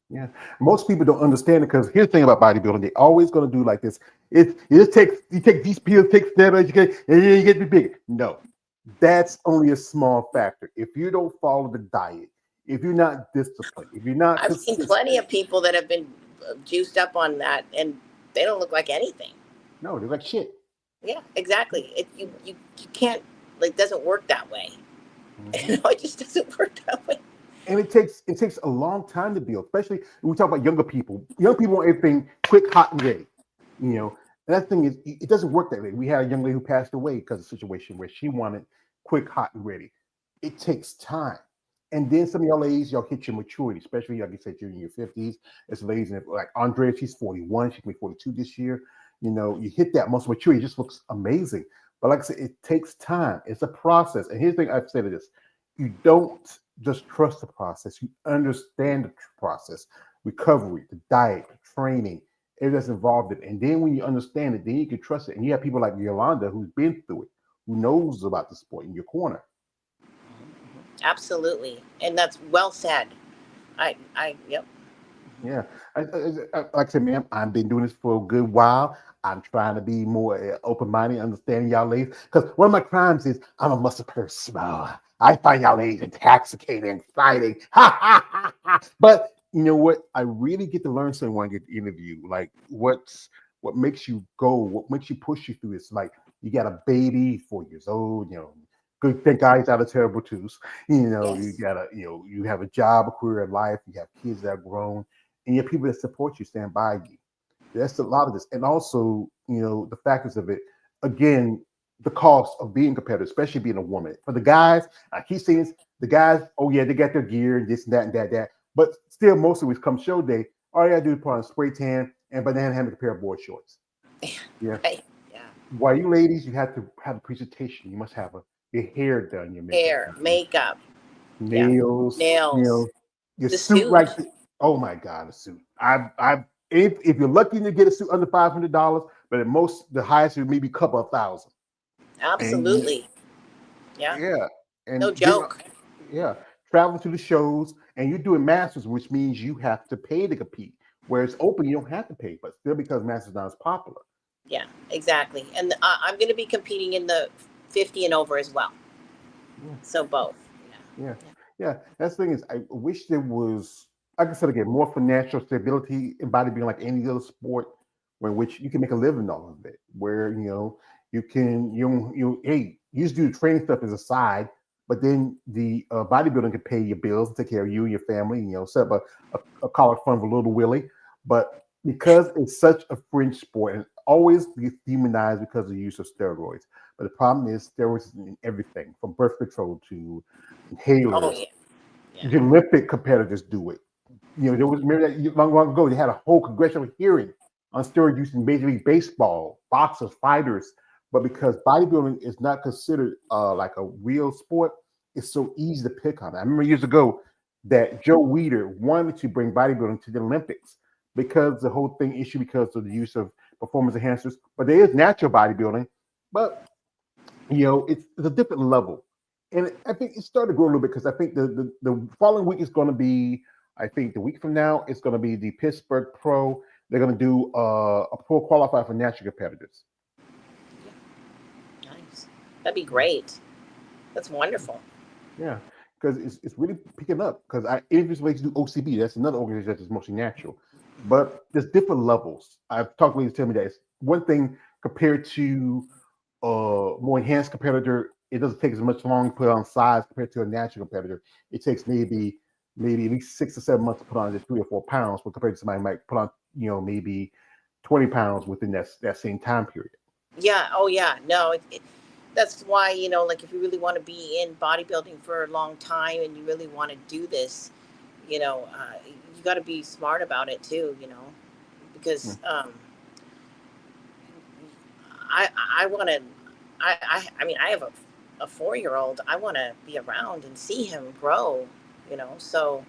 Yeah. Most people don't understand it because here's the thing about bodybuilding: they're always going to do like this. You just take these pills, take steroids, and then you get to be big. No, that's only a small factor. If you don't follow the diet, if you're not disciplined, if you're not I've seen consistent, plenty of people that have been juiced up on that, and they don't look like anything. No, they're like shit. Yeah, exactly. You can't, like, doesn't work that way. Hmm. It just doesn't work that way. And it takes a long time to build, especially when we talk about younger people. Young people want everything quick, hot, and ready. You know, and that thing is, it doesn't work that way. We had a young lady who passed away because of a situation where she wanted quick, hot, and ready. It takes time. And then some of y'all ladies, y'all hit your maturity, especially like I said, you're in your 50s. It's ladies like Andrea, she's 41, she can be 42 this year. You hit that muscle maturity, it just looks amazing. But like I said, it takes time. It's a process. And here's the thing I've said to this: you don't just trust the process, you understand the process, recovery, the diet, the training, everything that's involved in it. And then when you understand it, then you can trust it. And you have people like Yolanda who's been through it, who knows about the sport in your corner. Absolutely, and that's well said. Yep. Yeah, like I said, ma'am, I've been doing this for a good while. I'm trying to be more open-minded, understanding y'all ladies. Because one of my crimes is I'm a muscle person. I find y'all ladies intoxicating, exciting. Ha ha ha ha. But you know what? I really get to learn something when I get the interview. Like what makes you go, what makes you push you through. It's like you got a baby, 4 years old. Good. Thank God he's out of terrible twos. You Yes. got you have a job, a career, a life. You have kids that are grown, and you have people that support you, stand by you. That's a lot of this. And also, the factors of it. Again, the cost of being competitive, especially being a woman. For the guys, I keep saying this, the guys, oh yeah, they got their gear and this and that and that, that. But still, most of it come show day, all you gotta do is put on a spray tan and banana hammock, a pair of board shorts. Yeah. Right. Yeah. While you ladies, you have to have a presentation. You must have your hair done, your makeup Hair, done, makeup. Yeah. nails, Nails. your The suit like suit. oh my god, a suit. I if you're lucky to get a suit under $500, but at most the highest it may be a couple of thousand. And Absolutely. Yeah. yeah, No and then joke. yeah, traveling to the shows and you're doing masters, which means you have to pay to compete. Where it's open, you don't have to pay, but still because masters not as popular. Yeah, exactly. And I'm going to be competing in the 50 and over as well. Yeah. So both. Yeah. Yeah, Yeah. yeah. That's the thing is, I wish there was, like I said again, more financial stability in bodybuilding, like any other sport, where in which you can make a living off of it. Where you can hey, you just do the training stuff as a side, but then the bodybuilding can pay your bills, take care of you and your family. Set up a college fund for little Willie. But because it's such a fringe sport and always gets demonized because of the use of steroids. But the problem is steroids in everything from birth control to Oh, inhalers. yeah. Yeah. The Olympic competitors do it. There was remember that long ago they had a whole congressional hearing on steroid use in Major League Baseball, boxers, fighters. But because bodybuilding is not considered like a real sport, it's so easy to pick on. I remember years ago that Joe Weider wanted to bring bodybuilding to the Olympics because the whole thing issue because of the use of performance enhancers. But there is natural bodybuilding, but it's a different level. And I think it started to grow a little bit because I think the following week is going to be, I think the week from now, it's going to be the Pittsburgh Pro. They're going to do a pro qualifier for natural competitors. Yeah. Nice. That'd be Yeah, great. That's wonderful. yeah, because it's really picking up. Because I interviewed somebody to do OCB. That's another organization that's mostly natural, but there's different levels. I've talked to ladies tell me that it's one thing compared to more enhanced competitor, it doesn't take as much long to put on size compared to a natural competitor. It takes maybe at least 6 or 7 months to put on just 3 or 4 pounds, but compared to somebody who might put on maybe 20 pounds within that same time period. Yeah. Oh, yeah. No, that's why, like, if you really want to be in bodybuilding for a long time and you really want to do this, you got to be smart about it too, because Mm. I want to. I mean, I have a 4 year old. I want to be around and see him grow. So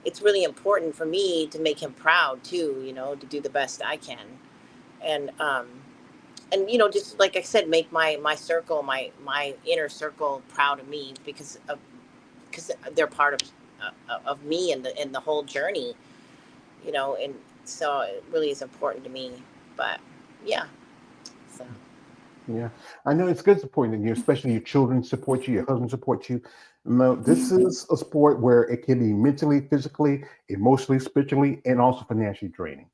it's really important for me to make him proud too. To do the best I can, and just like I said, make my circle, my inner circle proud of me because they're part of me and the whole journey. And so it really is important to me. But yeah, so. Yeah, I know it's good supporting you, especially your children support you, your husband support you. No, this is a sport where it can be mentally, physically, emotionally, spiritually, and also financially draining.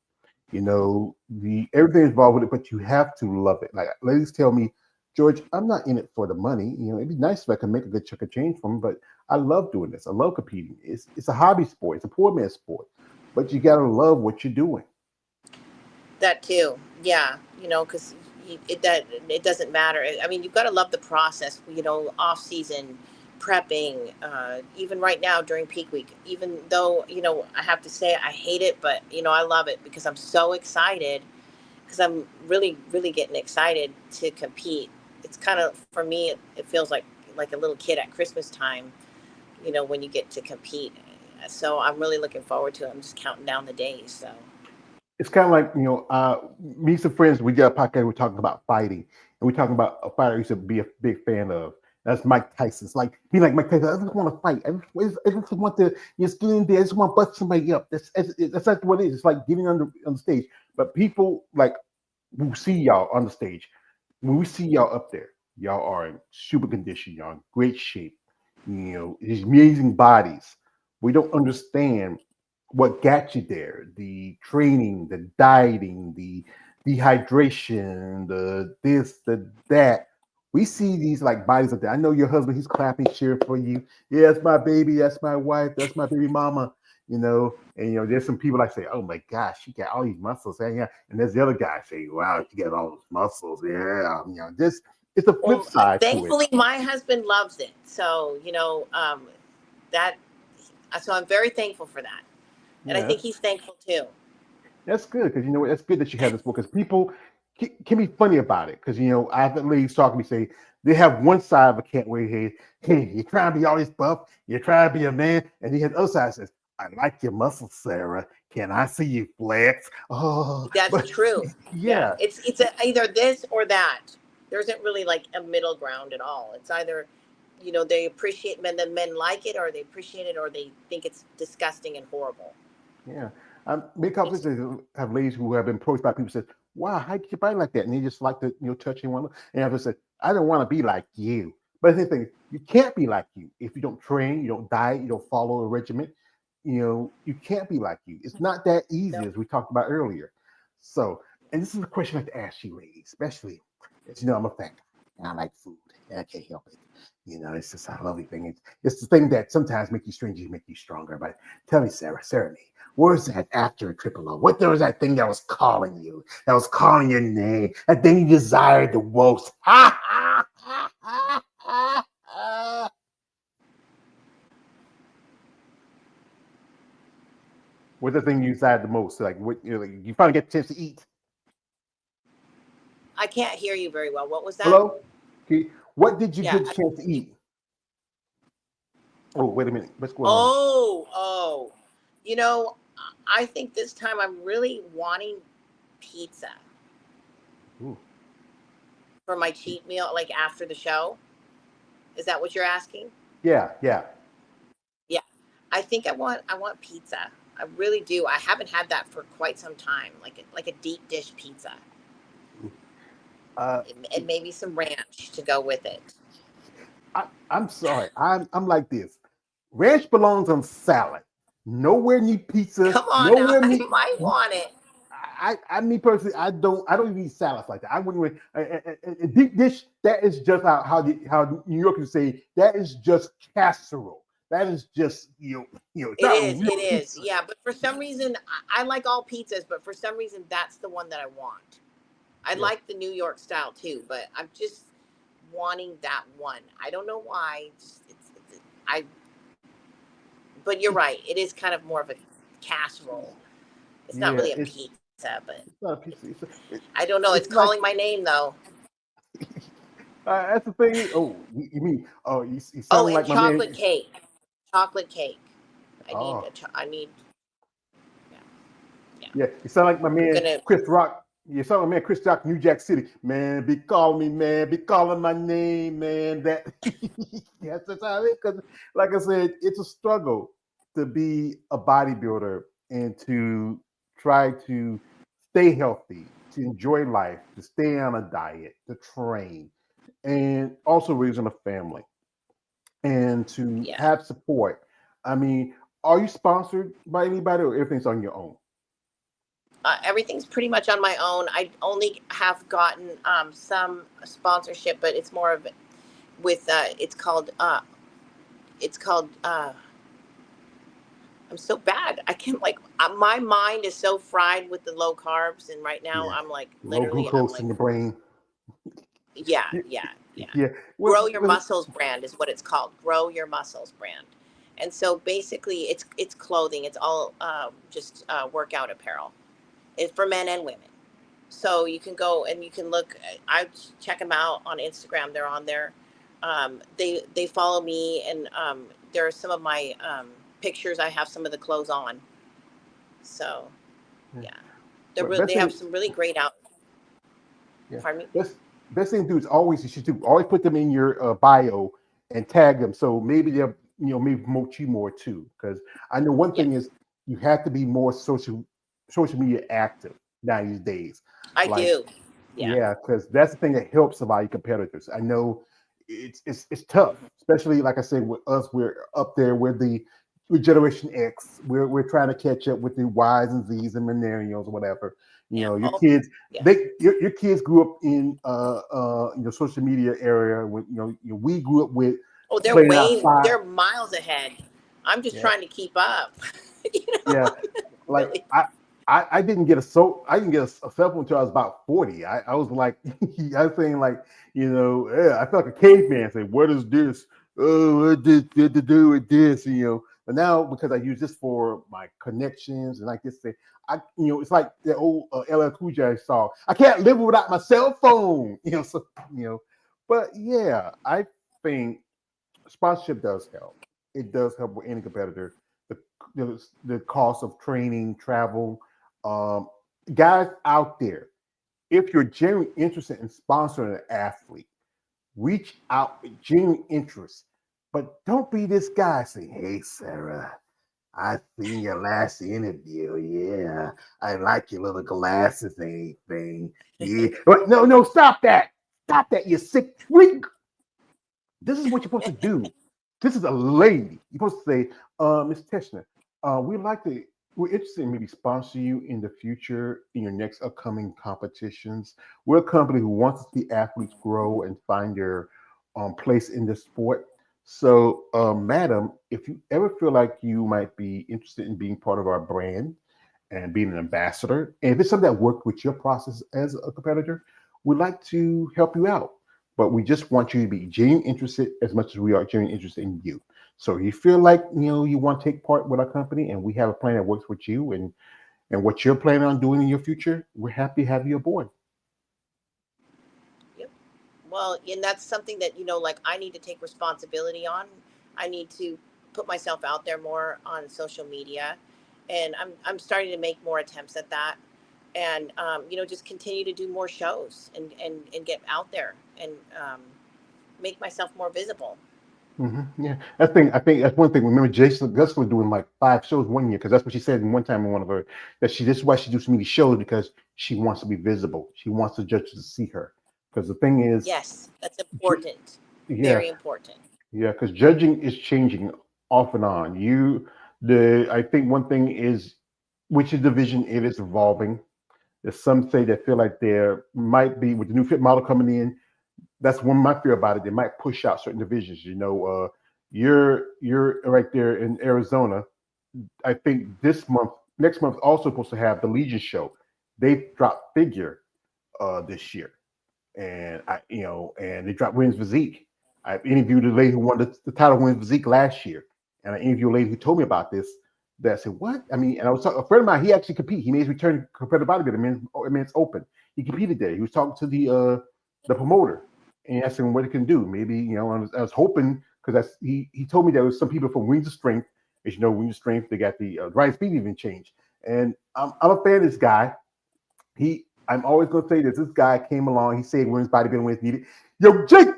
The everything involved with it, but you have to love it. Like ladies tell me, George, I'm not in it for the money. It'd be nice if I could make a good chunk of change from it, but I love doing this. I love competing. It's a hobby sport. It's a poor man's sport, but you gotta love what you're doing. That too, yeah. Because it doesn't matter. I mean, you've got to love the process. Off season prepping, even right now during peak week. Even though I have to say I hate it, but I love it because I'm so excited. Because I'm really, really getting excited to compete. It's kind of for me. It feels like a little kid at Christmas time. When you get to compete. So I'm really looking forward to it. I'm just counting down the days. So. It's kind of like me and some friends. We did a podcast. We're talking about fighting, and we're talking about a fighter I used to be a big fan of. That's Mike Tyson. It's like be like Mike Tyson. I just want to fight. I just want to just get in there. I just want to bust somebody up. That's not what it is. It's like getting on the stage. But people like who see y'all on the stage, when we see y'all up there, y'all are in super condition. Y'all in great shape. These amazing bodies. We don't understand what got you there, the training, the dieting, the dehydration, the this, the that. We see these like bodies up there. I know your husband, he's clapping, cheering for you. Yeah, that's my baby, that's my wife, that's my baby mama. And there's some people like say, oh my gosh, she got all these muscles. Yeah. And there's the other guy say, wow, she got all those muscles. Yeah. This it's a flip Well, side to it. thankfully, my husband loves it. So, that, so I'm very thankful for that. And I Yeah, think he's thankful too. that's good because you know what? That's good that you have this book because people can be funny about it because I've had ladies talk to me say they have one side of a can't wait hey, you're trying to be all this buff, you're trying to be a man, and he has the other side says, I like your muscles, Sarah. Can I see you flex? Oh, That's but true. Yeah. yeah, Either this or that. There isn't really like a middle ground at all. It's either, they appreciate men, the men like it, or they appreciate it, or they think it's disgusting and horrible. yeah. Many couples have ladies who have been approached by people said, "Wow, how did you body like that?" And they just like to touch anyone. And I just said, "I don't want to be like you." But the thing, you can't be like you if you don't train, you don't diet, you don't follow a regimen. You can't be like you. It's not that easy, No. as we talked about earlier. So, and this is a question I like to ask you, ladies, especially as I'm a fat guy. I like food, and I can't help it. It's just a lovely thing. It's the thing that sometimes make you stranger, make you stronger. But tell me, Sarah, me. Where's that after triple O? What there was that thing that was calling you, that was calling your name, that thing you desired the most? Ha ha ha ha ha ha. What's the thing you desired the most? Like what you finally get a chance to eat. I can't hear you very well. What was that? Hello? Okay. What did you Yeah. get a chance to eat? Oh, wait a minute. What's going on? Oh. You know, I think this time I'm really wanting pizza Ooh. for my cheat meal, like after the show. Is that what you're asking? Yeah, yeah. Yeah. I want pizza. I really do. I haven't had that for quite some time. Like a deep dish pizza. Uh, And maybe some ranch to go with it. I'm sorry. I'm like this. Ranch belongs on salad. Nowhere near pizza. Come on now. Nowhere I near. might want it. I me personally, I don't even eat salads like that. I wouldn't even a deep dish. That is just how New Yorkers say that is just casserole. That is just it's It not is. real It is. pizza. Yeah. But for some reason, I like all pizzas, but for some reason, that's the one that I want. I Yeah, like the New York style too, but I'm just wanting that one. I don't know why. I. But you're right. It is kind of more of a casserole. It's not yeah. really a It's pizza, but not a pizza. I don't know. It's It's like calling my name though. that's the thing. Oh, you mean you Oh, sound and like my chocolate man. cake. Chocolate cake. Oh, I need. Yeah. Yeah. yeah, you sound like my I'm man gonna. Chris Rock. You sound like my man Chris Rock, New Jack City. Man, be calling me, man. Be calling my name, man. That yes, that's how it is. Because, like I said, it's a struggle to be a bodybuilder and to try to stay healthy, to enjoy life, to stay on a diet, to train, and also raising a family and to Yeah. have support. I mean, are you sponsored by anybody or everything's on your own? Everything's pretty much on my own. I only have gotten some sponsorship, but it's more of with it's called I'm so bad. I can like my mind is so fried with the low carbs, and right now Yeah. I'm like Low literally I'm glucose like in the brain. yeah, Yeah. yeah, yeah. Yeah. Grow Your Was it? Muscles brand is what it's called. Grow Your Muscles brand. And so basically it's clothing. It's all just workout apparel. It's for men and women. So you can go and you can look. I check them out on Instagram. They're on there. They follow me, and there are some of my pictures. I have some of the clothes on. So Yeah. yeah, Well, they have some really great out. yeah. Pardon me. Best thing to do is always you should do always put them in your bio and tag them. So maybe they'll maybe promote you more too. Because I know one thing is Yes, you have to be more social media active now these days. I Like do. Yeah, yeah, because that's the thing that helps a lot of competitors. I know it's tough, especially like I said with us. We're up there with the with Generation X. We're trying to catch up with the Ys and Zs and millennials or whatever. yeah. Your Oh, kids yeah. your kids grew up in social media area when we grew up with Oh, playing outside. they're miles ahead. I'm just Yeah, trying to keep up. you know, yeah. Like really. I didn't get I didn't get a cell phone until I was about 40. I was like I was saying like I felt like a caveman saying what is this? Oh, what did to do with this? But now because I use this for my connections and like this thing, it's like the old LL Cool J song. I can't live without my cell phone. So but yeah, I think sponsorship does help. It does help with any competitor. The the cost of training, travel, um, guys out there. If you're genuinely interested in sponsoring an athlete, reach out with genuine interest. But don't be this guy saying, "Hey, Sarah, I seen your last interview. Yeah, I like your little glasses and anything. Yeah, but no, stop that, stop that. You sick freak. This is what you're supposed to do. This is a lady. You're supposed to say, Miss Taschner, we'd like to, we're interested in maybe sponsor you in the future in your next upcoming competitions. We're a company who wants to see athletes grow and find their place in the sport. So, madam, if you ever feel like you might be interested in being part of our brand and being an ambassador, and if it's something that worked with your process as a competitor, we'd like to help you out, but we just want you to be genuinely interested as much as we are genuinely interested in you. So you feel like you want to take part with our company, and we have a plan that works with you and what you're planning on doing in your future. We're happy to have you aboard. Yep. Well, and that's something that like I need to take responsibility on. I need to put myself out there more on social media, and I'm starting to make more attempts at that, and just continue to do more shows and get out there and make myself more visible. Yeah, I think that's one thing. Remember, Jason Gus was doing like 5 shows one year because that's what she said in one time in one of her that this is why she do so many shows because she wants to be visible. She wants the judges to see her. Because the thing is, Yes, that's she, important. yeah, Very important. yeah, because judging is changing off and on. I think one thing is which division it is evolving. There's some say that feel like there might be with the new fit model coming in. That's one of my fear about it. They might push out certain divisions. You're right there in Arizona. I think next month, also supposed to have the Legion show. They dropped figure this year, and and they dropped women's physique. I interviewed a lady who won the title of women's physique last year, and I interviewed a lady who told me about this. That said, what? I mean, and I was talking a friend of mine. He actually competed. He made his return to competitive bodybuilding. Men's open. He competed there. He was talking to the promoter and asked him what he can do. Maybe I was hoping because he told me there was some people from Wings of Strength. As you know, Wings of Strength they got the Rise Speed even changed, and I'm a fan of this guy. I'm always gonna say this. This guy came along. He said women's bodybuilding when it's needed. Yo Jake,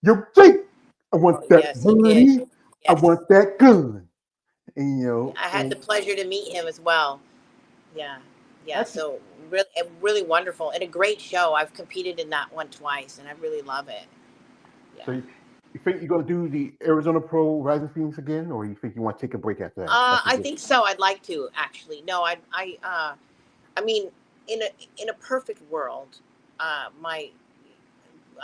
I want Oh, that yes, he did. money. I Yes. want that gun. And I had the pleasure to meet him as well. Yeah. Yeah, Actually, so really, really wonderful and a great show. I've competed in that one twice, and I really love it. so Yeah. you think you're going to do the Arizona Pro Rising Phoenix again, or you think you want to take a break after that? That's a I good. think so. I'd like to actually. No, I mean, in a perfect world, my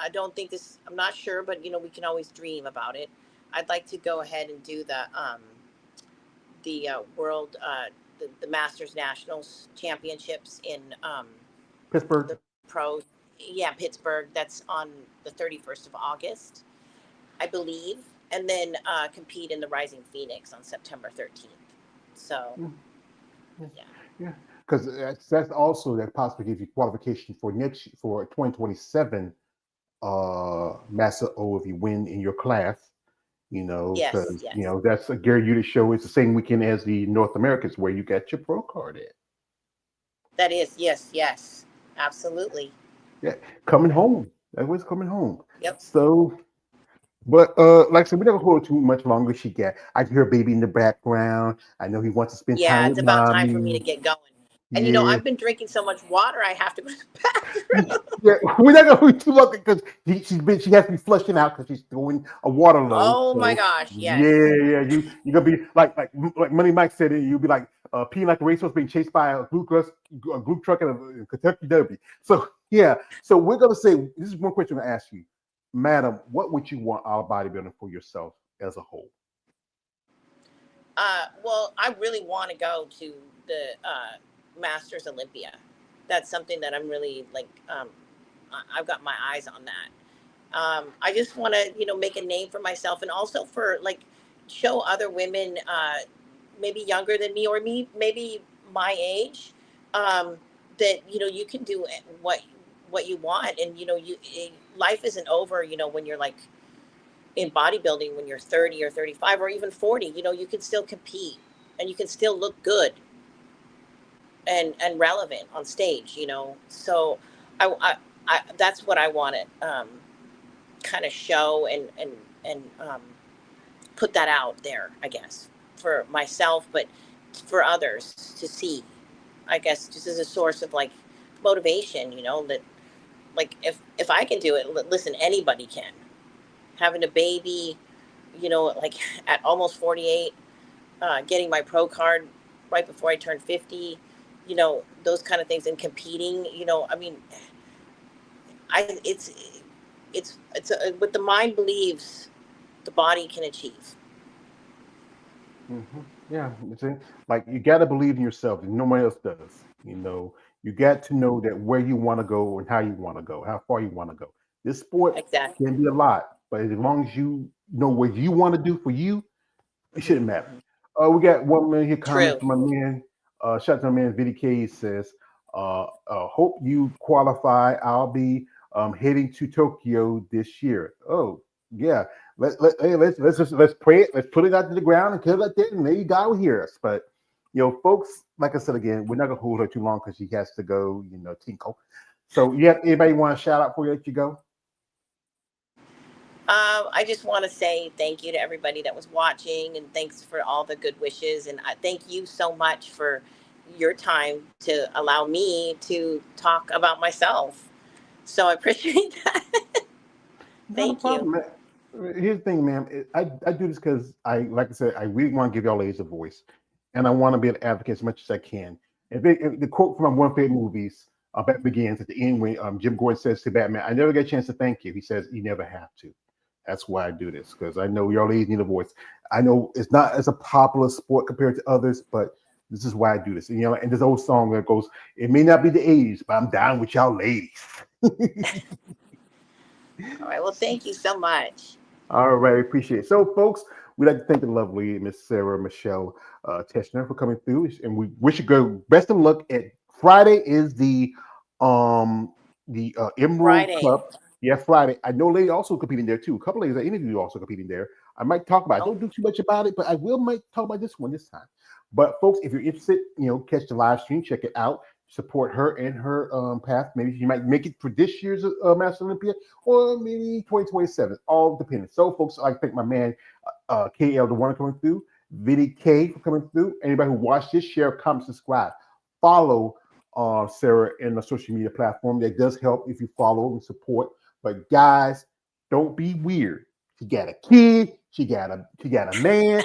I don't think this. I'm not sure, but we can always dream about it. I'd like to go ahead and do the world the Masters Nationals Championships in Pittsburgh. the pro. Yeah, Pittsburgh. That's on the 31st of August, I believe, and then compete in the Rising Phoenix on September 13th. So Mm, yeah, yeah. yeah. Because that's also that possibly gives you qualification for next for 2027 Master O if you win in your class. Yes. Because Yes. that's a Gary Unit show. It's the same weekend as the North Americans where you got your pro card at. That is. Yes. Yes. Absolutely. Yeah, coming home. That was coming home. Yep. So, but like I said, we never hold her too much longer. I can hear a baby in the background. I know he wants to spend Yeah, time it's with about time for me to mommy. get going. And Yeah, I've been drinking so much water, I have to go to the bathroom. yeah. We're not gonna hold too long because she has to be flushing out because she's doing a water load. Oh my So gosh, yeah, yes. yeah. You're gonna be like Money Mike said it. You'll be like peeing like a racehorse being chased by a group truck in a Kentucky Derby. So yeah. So we're gonna say this is one question to ask you, Madam. What would you want out of bodybuilding for yourself as a whole? Well, I really want to go to the Masters Olympia. That's something that I'm really like. I've got my eyes on that. I just want to, make a name for myself, and also for like show other women, maybe younger than me or me, maybe my age, um, that you can do what you want, and life isn't over. When you're like in bodybuilding when you're 30 or 35 or even 40, you can still compete and you can still look good and relevant on stage, so I that's what I want to kind of show and put that out there, I guess, for myself, but for others to see, I guess, just as a source of like motivation, that like if I can do it, listen, anybody can. Having a baby, like at almost 48, getting my pro card right before I turned 50, those kind of things, and competing, I mean, I what the mind believes, the body can achieve. Yeah, you see, like you got to believe in yourself, and nobody else does. You got to know that where you want to go and how you want to go, how far you want to go. This sport Exactly. can be a lot, but as long as you know what you want to do for you, it Hmm. shouldn't matter. Hmm. We got one man here comment True. from my man. Shout out to my man Vinny K says, hope you qualify. I'll be heading to Tokyo this year. Oh, yeah. Hey, let's pray it. Let's put it out to the ground and kill it like that, and maybe God will hear us. But folks, like I said again, we're not gonna hold her too long because she has to go, tinkle. So yeah, anybody want to shout out before you let you go? I just want to say thank you to everybody that was watching, and thanks for all the good wishes. And thank you so much for your time to allow me to talk about myself. So I appreciate that. Not a Thank you. problem, man. Here's the thing, man. I do this because like I said, I really want to give y'all ladies a voice, and I want to be an advocate as much as I can. If the quote from one of my favorite movies, Batman Begins, at the end when Jim Gordon says to Batman, "I never get a chance to thank you." He says, "You never have to." That's why I do this because I know y'all ladies need a voice. I know it's not as a popular sport compared to others, but this is why I do this. And this old song that goes, "It may not be the age, but I'm down with y'all ladies." All right. Well, thank you so much. All right, appreciate it. So, folks, we'd like to thank the lovely Miss Sarah Michelle Taschner for coming through, and we wish you good best of luck. At Friday is the Emerald Friday. Cup. Yeah, Friday. I know lady also competing there too. A couple ladies I interviewed also competing there. I might talk about it. Oh, Don't do too much about it, but I will might talk about this one this time. But folks, if you're interested, catch the live stream, check it out, support her and her path. Maybe she might make it for this year's Master Olympia or maybe 2027. All depending. So, folks, I thank my man KL the one coming through, Vinny K for coming through. Anybody who watched this, share, comment, subscribe, follow Sarah in the social media platform. That does help if you follow and support. But guys, don't be weird. She got a kid. She got a man.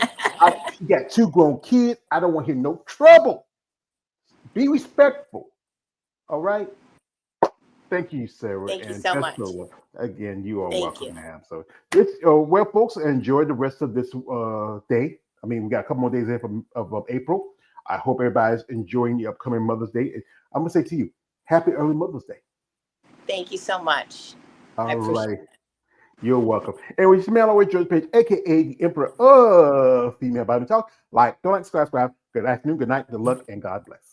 She got 2 grown kids. I don't want to hear no trouble. Be respectful. All right. Thank you, Sarah, Thank you and so best much. of luck. Again, you are Thank welcome, you. ma'am. So, this, well, folks, enjoy the rest of this day. I mean, we got a couple more days left of April. I hope everybody's enjoying the upcoming Mother's Day. I'm gonna say to you, Happy Early Mother's Day. Thank you so much. I All appreciate right, you're welcome. Anyway, it's Mel Away George Page, aka the Emperor of Female Bible Talk. Like, don't like, subscribe. Good afternoon, good night, good luck, and God bless.